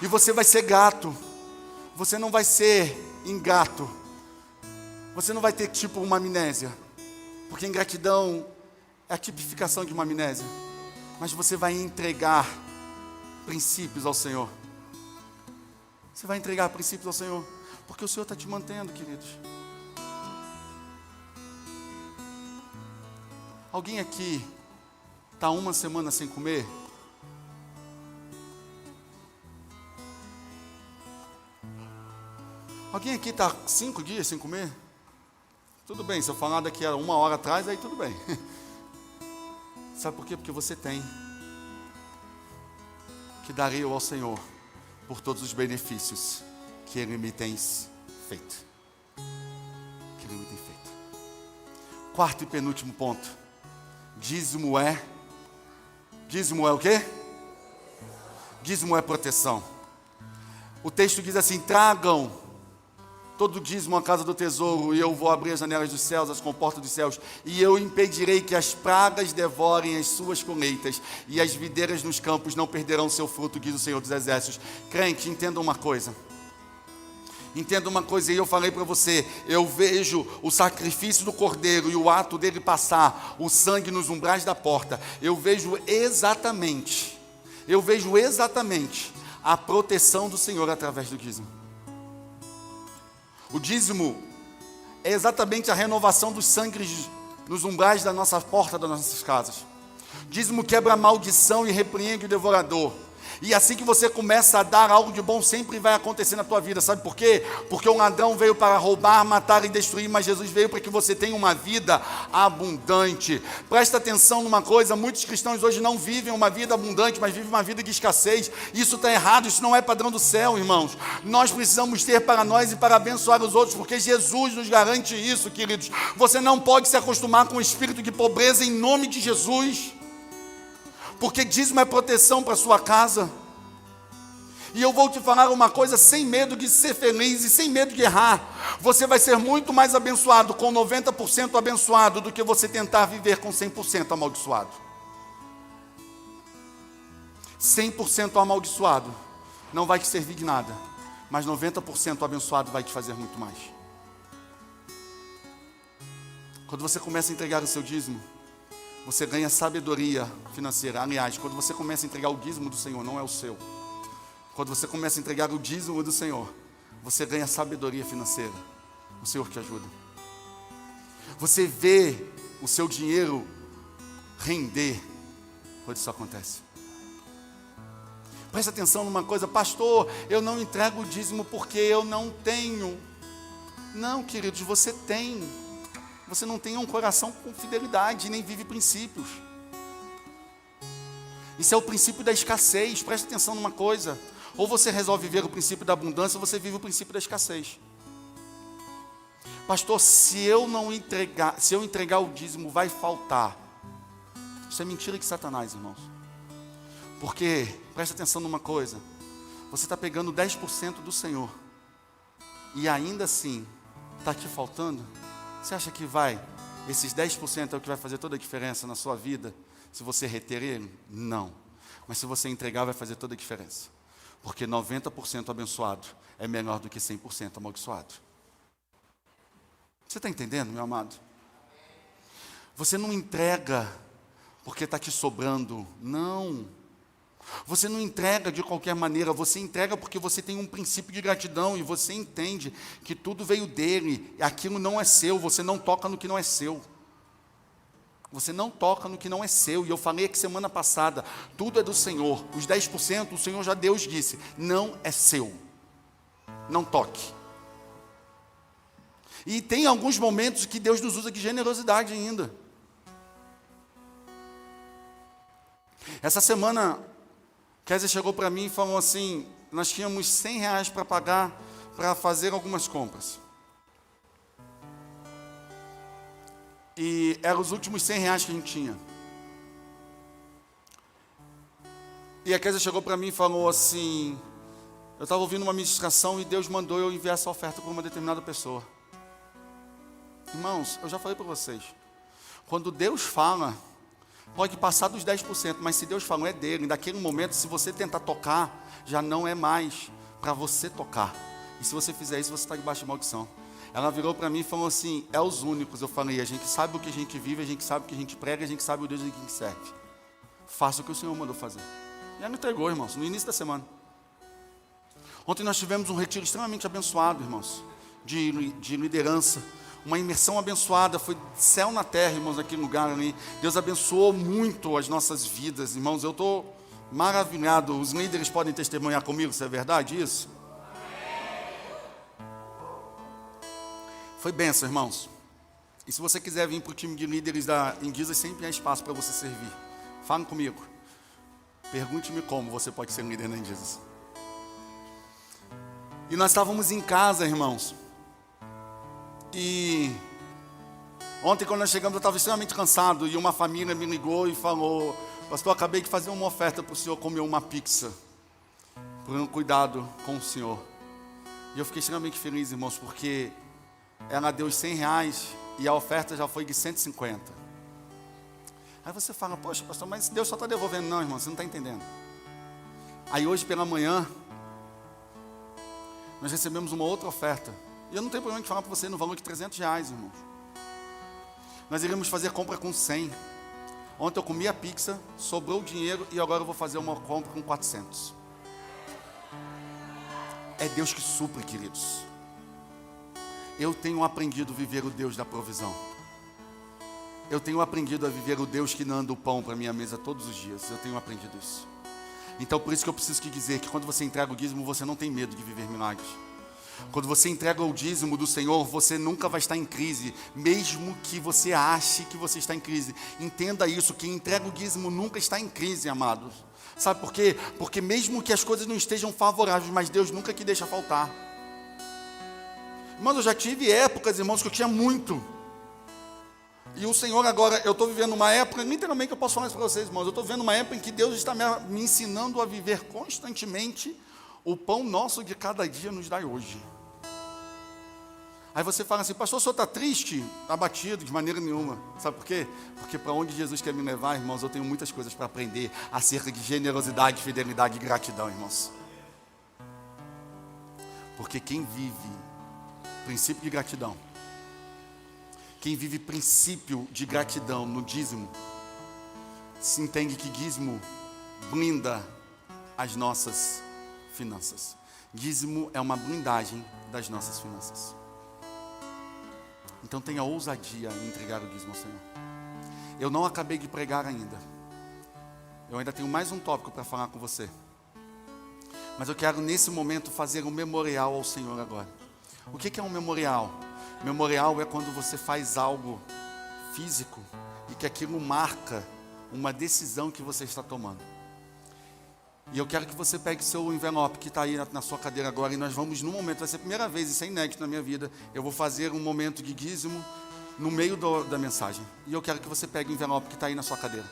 E você vai ser grato. Você não vai ser ingrato. Você não vai ter tipo uma amnésia. Porque ingratidão é a tipificação de uma amnésia. Mas você vai entregar princípios ao Senhor. Você vai entregar princípios ao Senhor. Porque o Senhor está te mantendo, queridos. Alguém aqui está uma semana sem comer? Alguém aqui está 5 dias sem comer? Tudo bem, se eu falar daqui a 1 hora atrás, aí tudo bem. Sabe por quê? Porque você tem que dar eu ao Senhor por todos os benefícios que Ele me tem feito. Que Ele me tem feito. Quarto e penúltimo ponto. Dízimo é o quê? Dízimo é proteção. O texto diz assim: tragam todo dízimo à casa do tesouro, e eu vou abrir as janelas dos céus, as comportas dos céus, e eu impedirei que as pragas devorem as suas colheitas, e as videiras nos campos não perderão seu fruto, diz o Senhor dos Exércitos. Crente, entenda uma coisa. Entenda uma coisa, e eu falei para você, eu vejo o sacrifício do cordeiro e o ato dele passar o sangue nos umbrais da porta. Eu vejo exatamente a proteção do Senhor através do dízimo. O dízimo é exatamente a renovação dos sangues nos umbrais da nossa porta, das nossas casas. O dízimo quebra a maldição e repreende o devorador. E assim que você começa a dar, algo de bom sempre vai acontecer na tua vida. Sabe por quê? Porque o ladrão veio para roubar, matar e destruir, mas Jesus veio para que você tenha uma vida abundante. Presta atenção numa coisa: muitos cristãos hoje não vivem uma vida abundante, mas vivem uma vida de escassez. Isso está errado, isso não é padrão do céu, irmãos. Nós precisamos ter para nós e para abençoar os outros, porque Jesus nos garante isso, queridos. Você não pode se acostumar com o espírito de pobreza em nome de Jesus. Porque dízimo é proteção para a sua casa. E eu vou te falar uma coisa, sem medo de ser feliz e sem medo de errar. Você vai ser muito mais abençoado com 90% abençoado do que você tentar viver com 100% amaldiçoado. 100% amaldiçoado não vai te servir de nada, mas 90% abençoado vai te fazer muito mais. Quando você começa a entregar o seu dízimo, você ganha sabedoria financeira. Aliás, quando você começa a entregar o dízimo do Senhor, não é o seu. Quando você começa a entregar o dízimo do Senhor, você ganha sabedoria financeira. O Senhor te ajuda. Você vê o seu dinheiro render quando isso acontece. Presta atenção numa coisa: pastor, eu não entrego o dízimo porque eu não tenho. Não, queridos, você tem. Você não tem um coração com fidelidade, nem vive princípios. Isso é o princípio da escassez. Presta atenção numa coisa: ou você resolve viver o princípio da abundância, ou você vive o princípio da escassez. Pastor, se eu entregar o dízimo, vai faltar. Isso é mentira de Satanás, irmãos. Porque, presta atenção numa coisa: você está pegando 10% do Senhor, e ainda assim está te faltando. Você acha que esses 10% é o que vai fazer toda a diferença na sua vida, se você reter ele? Não. Mas se você entregar, vai fazer toda a diferença. Porque 90% abençoado é melhor do que 100% amaldiçoado. Você está entendendo, meu amado? Você não entrega porque está te sobrando. Não. Você não entrega de qualquer maneira, você entrega porque você tem um princípio de gratidão e você entende que tudo veio dele, aquilo não é seu, você não toca no que não é seu. Você não toca no que não é seu. E eu falei aqui semana passada, tudo é do Senhor. Os 10%, o Senhor já Deus disse, não é seu. Não toque. E tem alguns momentos que Deus nos usa de generosidade ainda. Essa semana, Kézia chegou para mim e falou assim: nós tínhamos R$100 para pagar para fazer algumas compras. E eram os últimos R$100 que a gente tinha. E a Kézia chegou para mim e falou assim: eu estava ouvindo uma ministração e Deus mandou eu enviar essa oferta para uma determinada pessoa. Irmãos, eu já falei para vocês, quando Deus fala, pode passar dos 10%, mas se Deus falou, é dele. Naquele momento, se você tentar tocar, já não é mais para você tocar. E se você fizer isso, você está debaixo de maldição. Ela virou para mim e falou assim, é os únicos. Eu falei, a gente sabe o que a gente vive, a gente sabe o que a gente prega, a gente sabe o Deus a quem serve. Faça o que o Senhor mandou fazer. E ela me entregou, irmãos, no início da semana. Ontem nós tivemos um retiro extremamente abençoado, irmãos, de liderança. Uma imersão abençoada, foi céu na terra, irmãos, naquele lugar ali. Deus abençoou muito as nossas vidas, irmãos. Eu estou maravilhado. Os líderes podem testemunhar comigo, se é verdade isso? Foi bênção, irmãos. E se você quiser vir para o time de líderes da Indisa, sempre há espaço para você servir. Fale comigo. Pergunte-me como você pode ser líder na Indisa. E nós estávamos em casa, irmãos. E ontem, quando nós chegamos, eu estava extremamente cansado. E uma família me ligou e falou: pastor, acabei de fazer uma oferta para o senhor comer uma pizza, por um cuidado com o senhor. E eu fiquei extremamente feliz, irmãos, porque ela deu os R$100 e a oferta já foi de 150. Aí você fala, poxa, pastor, mas Deus só está devolvendo. Não, irmão, você não está entendendo. Aí hoje pela manhã, nós recebemos uma outra oferta. E eu não tenho problema de falar para você no valor de R$300, irmãos. Nós iremos fazer compra com 100. Ontem eu comi a pizza, sobrou o dinheiro e agora eu vou fazer uma compra com 400. É Deus que supre, queridos. Eu tenho aprendido a viver o Deus da provisão. Eu tenho aprendido a viver o Deus que manda o pão para minha mesa todos os dias. Eu tenho aprendido isso. Então por isso que eu preciso te dizer que quando você entrega o dízimo, você não tem medo de viver milagres. Quando você entrega o dízimo do Senhor, você nunca vai estar em crise, mesmo que você ache que você está em crise. Entenda isso, quem entrega o dízimo nunca está em crise, amados. Sabe por quê? Porque mesmo que as coisas não estejam favoráveis, mas Deus nunca te deixa faltar. Irmãos, eu já tive épocas, irmãos, que eu tinha muito. E o Senhor agora, eu estou vivendo uma época, literalmente eu posso falar isso para vocês, irmãos, eu estou vivendo uma época em que Deus está me ensinando a viver constantemente o pão nosso de cada dia nos dai hoje. Aí você fala assim, pastor, o senhor está triste? Abatido? De maneira nenhuma. Sabe por quê? Porque para onde Jesus quer me levar, irmãos, eu tenho muitas coisas para aprender acerca de generosidade, fidelidade e gratidão, irmãos. Porque quem vive princípio de gratidão, quem vive princípio de gratidão no dízimo, se entende que dízimo blinda as nossas finanças. Dízimo é uma blindagem das nossas finanças. Então tenha ousadia em entregar o dízimo ao Senhor. Eu não acabei de pregar ainda. Eu ainda tenho mais um tópico para falar com você. Mas eu quero nesse momento fazer um memorial ao Senhor agora. O que é um memorial? Memorial é quando você faz algo físico e que aquilo marca uma decisão que você está tomando. E eu quero que você pegue seu envelope que está aí na sua cadeira agora e nós vamos num momento, vai ser a primeira vez, isso é inédito na minha vida, eu vou fazer um momento de dízimo no meio da mensagem. E eu quero que você pegue o envelope que está aí na sua cadeira.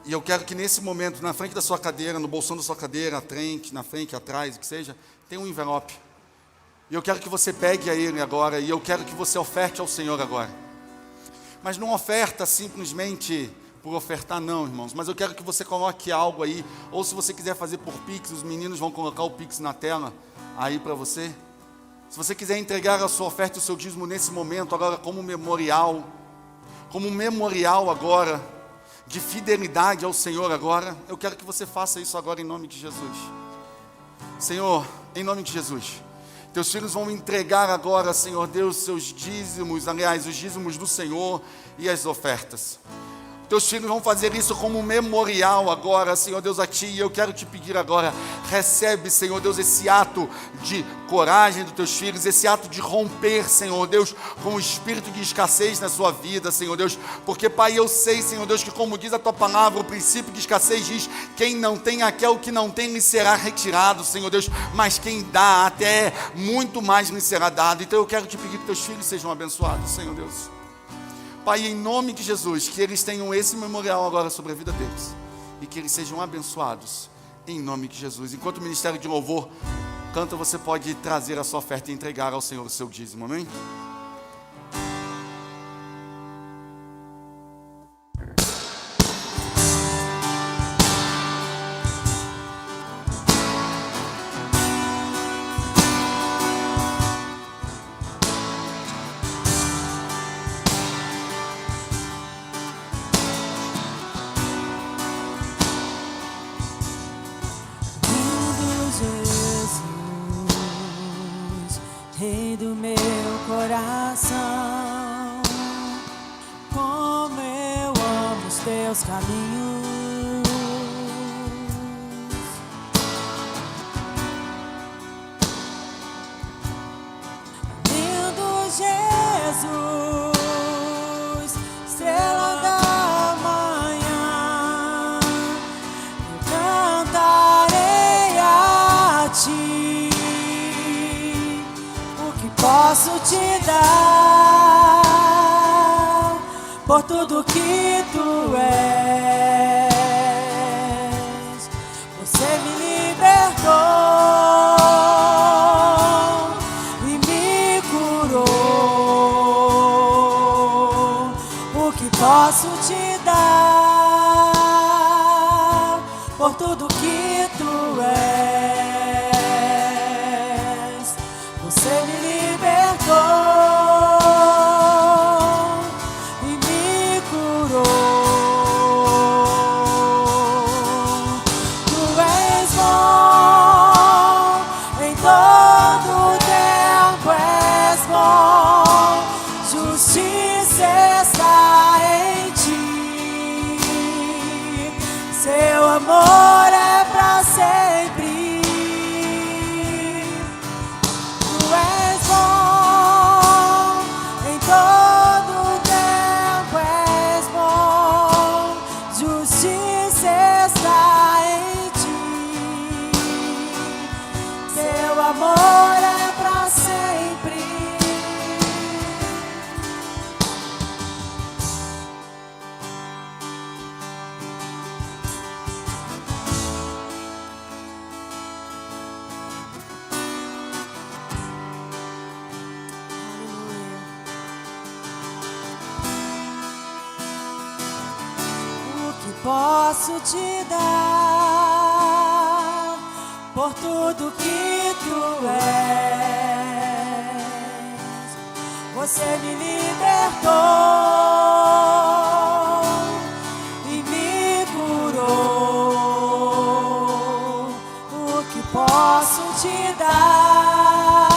E eu quero que nesse momento, na frente da sua cadeira, no bolsão da sua cadeira, na frente, atrás, o que seja, tem um envelope. E eu quero que você pegue a ele agora e eu quero que você oferte ao Senhor agora. Mas não oferta simplesmente por ofertar não, irmãos. Mas eu quero que você coloque algo aí. Ou se você quiser fazer por Pix, os meninos vão colocar o Pix na tela aí para você. Se você quiser entregar a sua oferta e o seu dízimo nesse momento, agora como memorial agora, de fidelidade ao Senhor agora, eu quero que você faça isso agora em nome de Jesus. Senhor, em nome de Jesus. Teus filhos vão entregar agora, Senhor Deus, seus dízimos, aliás, os dízimos do Senhor e as ofertas. Teus filhos vão fazer isso como um memorial agora, Senhor Deus, a Ti. E eu quero te pedir agora, recebe, Senhor Deus, esse ato de coragem dos Teus filhos, esse ato de romper, Senhor Deus, com o espírito de escassez na sua vida, Senhor Deus. Porque, Pai, eu sei, Senhor Deus, que como diz a Tua palavra, o princípio de escassez diz, quem não tem, aquele que não tem lhe será retirado, Senhor Deus. Mas quem dá, até muito mais lhe será dado. Então eu quero te pedir que Teus filhos sejam abençoados, Senhor Deus. Pai, em nome de Jesus, que eles tenham esse memorial agora sobre a vida deles e que eles sejam abençoados, em nome de Jesus. Enquanto o Ministério de Louvor canta, você pode trazer a sua oferta e entregar ao Senhor o seu dízimo, amém? coração. Como eu amo os teus caminhos. Lindo Jesus, estrela da manhã, eu cantarei a ti. O que posso te dar por tudo que tu és? Você me libertou e me curou. O que posso te dar por tudo que tu és? Você me libertou e me curou. Tu és bom, em todo tempo és bom. Justiça está em ti. Seu amor é pra sempre. Tu és bom, em todo tempo és bom. Justiça está em ti. Seu amor é pra sempre. O que posso te dar por tudo que tu és? Você me libertou e me curou. O que posso te dar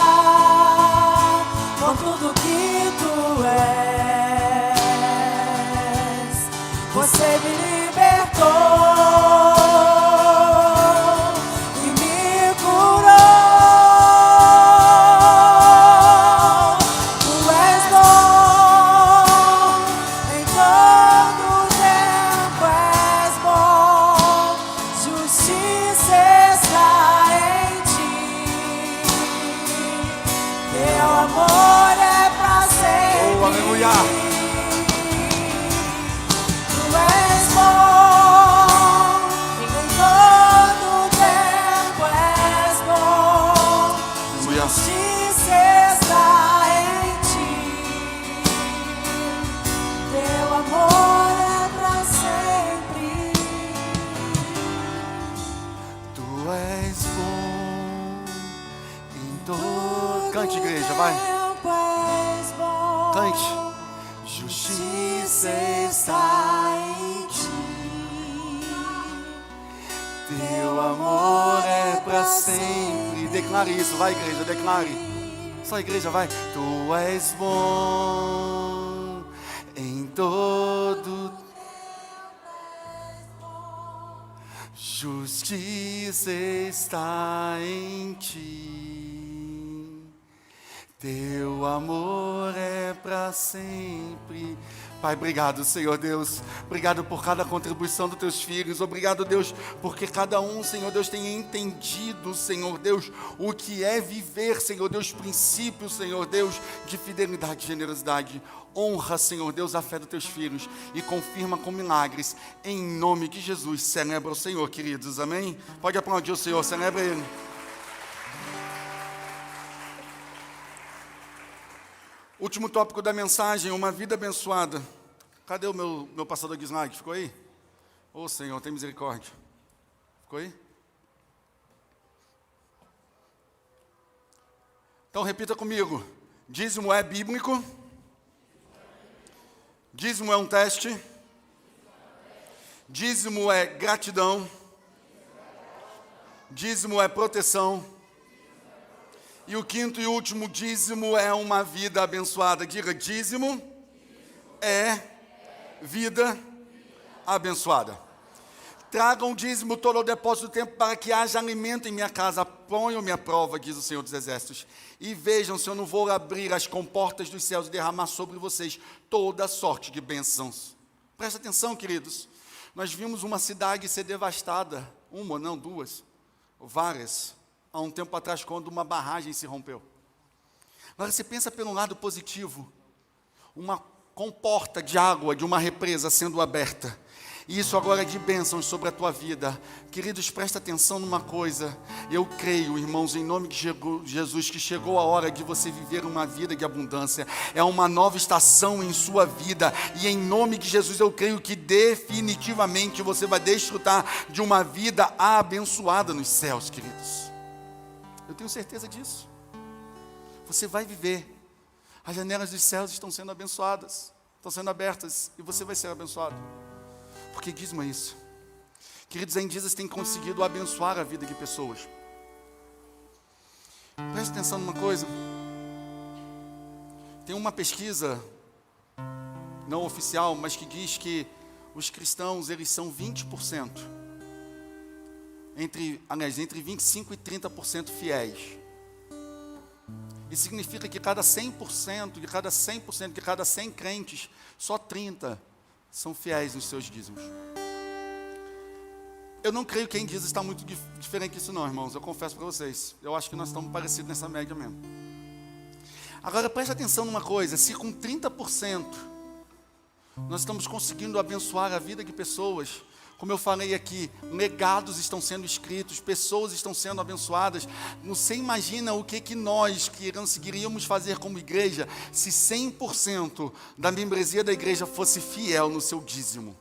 por tudo que tu és? Você me libertou e me curou. Tu és bom, em todo tempo és bom. Justiça está em ti. Teu amor é pra sempre. Oh, aleluia. Tu és bom, em todo tempo és bom. Aleluia. Justiça está em ti. Teu amor é pra sempre. Tu és bom em todo. Cante, igreja, vai. Tempo és bom. Cante. Justiça está em ti. Teu amor é pra sempre. Declare isso, vai, igreja, declare. Só a igreja, vai. Tu és bom em todo. Justiça está em ti. Teu amor é pra sempre. Pai, obrigado, Senhor Deus. Obrigado por cada contribuição dos teus filhos. Obrigado, Deus, porque cada um, Senhor Deus, tem entendido, Senhor Deus, o que é viver, Senhor Deus, princípios, Senhor Deus, de fidelidade e generosidade. Honra, Senhor Deus, a fé dos teus filhos e confirma com milagres. Em nome de Jesus, celebra o Senhor, queridos. Amém? Pode aplaudir o Senhor, celebra Ele. Último tópico da mensagem, uma vida abençoada. Cadê o meu passador de slide? Ficou aí? Ô Senhor, tem misericórdia. Ficou aí? Então repita comigo. Dízimo é bíblico. Dízimo é um teste. Dízimo é gratidão. Dízimo é proteção. E o quinto e último, dízimo é uma vida abençoada. Diga, dízimo é vida abençoada. Tragam o dízimo todo ao depósito do templo para que haja alimento em minha casa. Ponham-me à prova, diz o Senhor dos Exércitos. E vejam se eu não vou abrir as comportas dos céus e derramar sobre vocês toda sorte de bênçãos. Presta atenção, queridos. Nós vimos uma cidade ser devastada. Uma, não, duas. Várias. Há um tempo atrás, quando uma barragem se rompeu. Agora, você pensa pelo lado positivo. Uma comporta de água de uma represa sendo aberta. E isso agora é de bênçãos sobre a tua vida. Queridos, presta atenção numa coisa. Eu creio, irmãos, em nome de Jesus, que chegou a hora de você viver uma vida de abundância. É uma nova estação em sua vida. E em nome de Jesus eu creio que definitivamente você vai desfrutar de uma vida abençoada nos céus, queridos. Eu tenho certeza disso. Você vai viver. As janelas dos céus estão sendo abençoadas. Estão sendo abertas. E você vai ser abençoado. Porque dízimo é isso. Queridos, a Indizas tem conseguido abençoar a vida de pessoas. Preste atenção numa coisa. Tem uma pesquisa, não oficial, mas que diz que os cristãos, eles são 20%. Entre 25% e 30% fiéis. Isso significa que cada 100%, de cada 100 crentes, só 30 são fiéis nos seus dízimos. Eu não creio que a Indizas está muito diferente disso não, irmãos. Eu confesso para vocês. Eu acho que nós estamos parecidos nessa média mesmo. Agora, preste atenção numa coisa. Se com 30% nós estamos conseguindo abençoar a vida de pessoas, como eu falei aqui, legados estão sendo escritos, pessoas estão sendo abençoadas. Você imagina o que nós queríamos fazer como igreja se 100% da membresia da igreja fosse fiel no seu dízimo?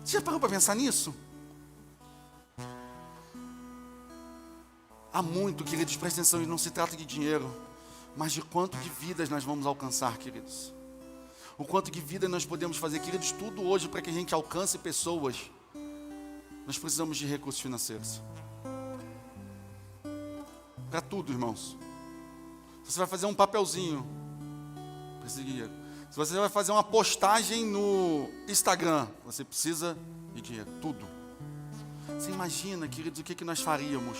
Você já parou para pensar nisso? Há muito, queridos, presta atenção, e não se trata de dinheiro, mas de quanto de vidas nós vamos alcançar, queridos. O quanto de vida nós podemos fazer, queridos, tudo hoje para que a gente alcance pessoas. Nós precisamos de recursos financeiros. Para tudo, irmãos. Se você vai fazer um papelzinho, precisa de dinheiro. Se você vai fazer uma postagem no Instagram, você precisa de dinheiro, tudo. Você imagina, queridos, o que nós faríamos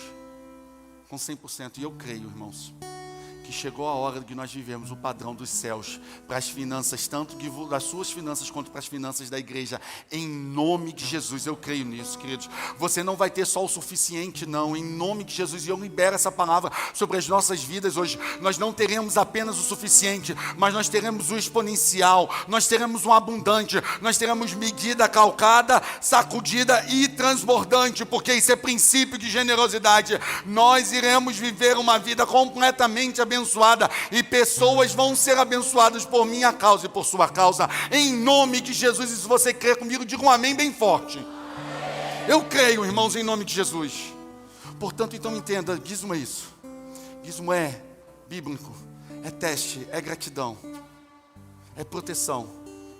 com 100%? E eu creio, irmãos, que chegou a hora de nós vivermos o padrão dos céus para as finanças, tanto das suas finanças quanto para as finanças da igreja, em nome de Jesus. Eu creio nisso, queridos. Você não vai ter só o suficiente, não, em nome de Jesus. E eu libero essa palavra sobre as nossas vidas hoje. Nós não teremos apenas o suficiente, mas nós teremos o exponencial, nós teremos um abundante, nós teremos medida calcada, sacudida e transbordante, porque isso é princípio de generosidade. Nós iremos viver uma vida completamente abençoada, e pessoas vão ser abençoadas por minha causa e por sua causa, em nome de Jesus. E se você crer comigo, diga um amém bem forte. Eu creio, irmãos, em nome de Jesus. Portanto, então entenda, dízimo é isso. Dízimo é bíblico, é teste, é gratidão, é proteção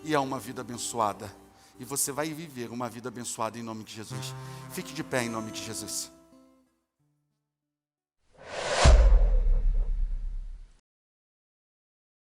e é uma vida abençoada. E você vai viver uma vida abençoada em nome de Jesus. Fique de pé em nome de Jesus.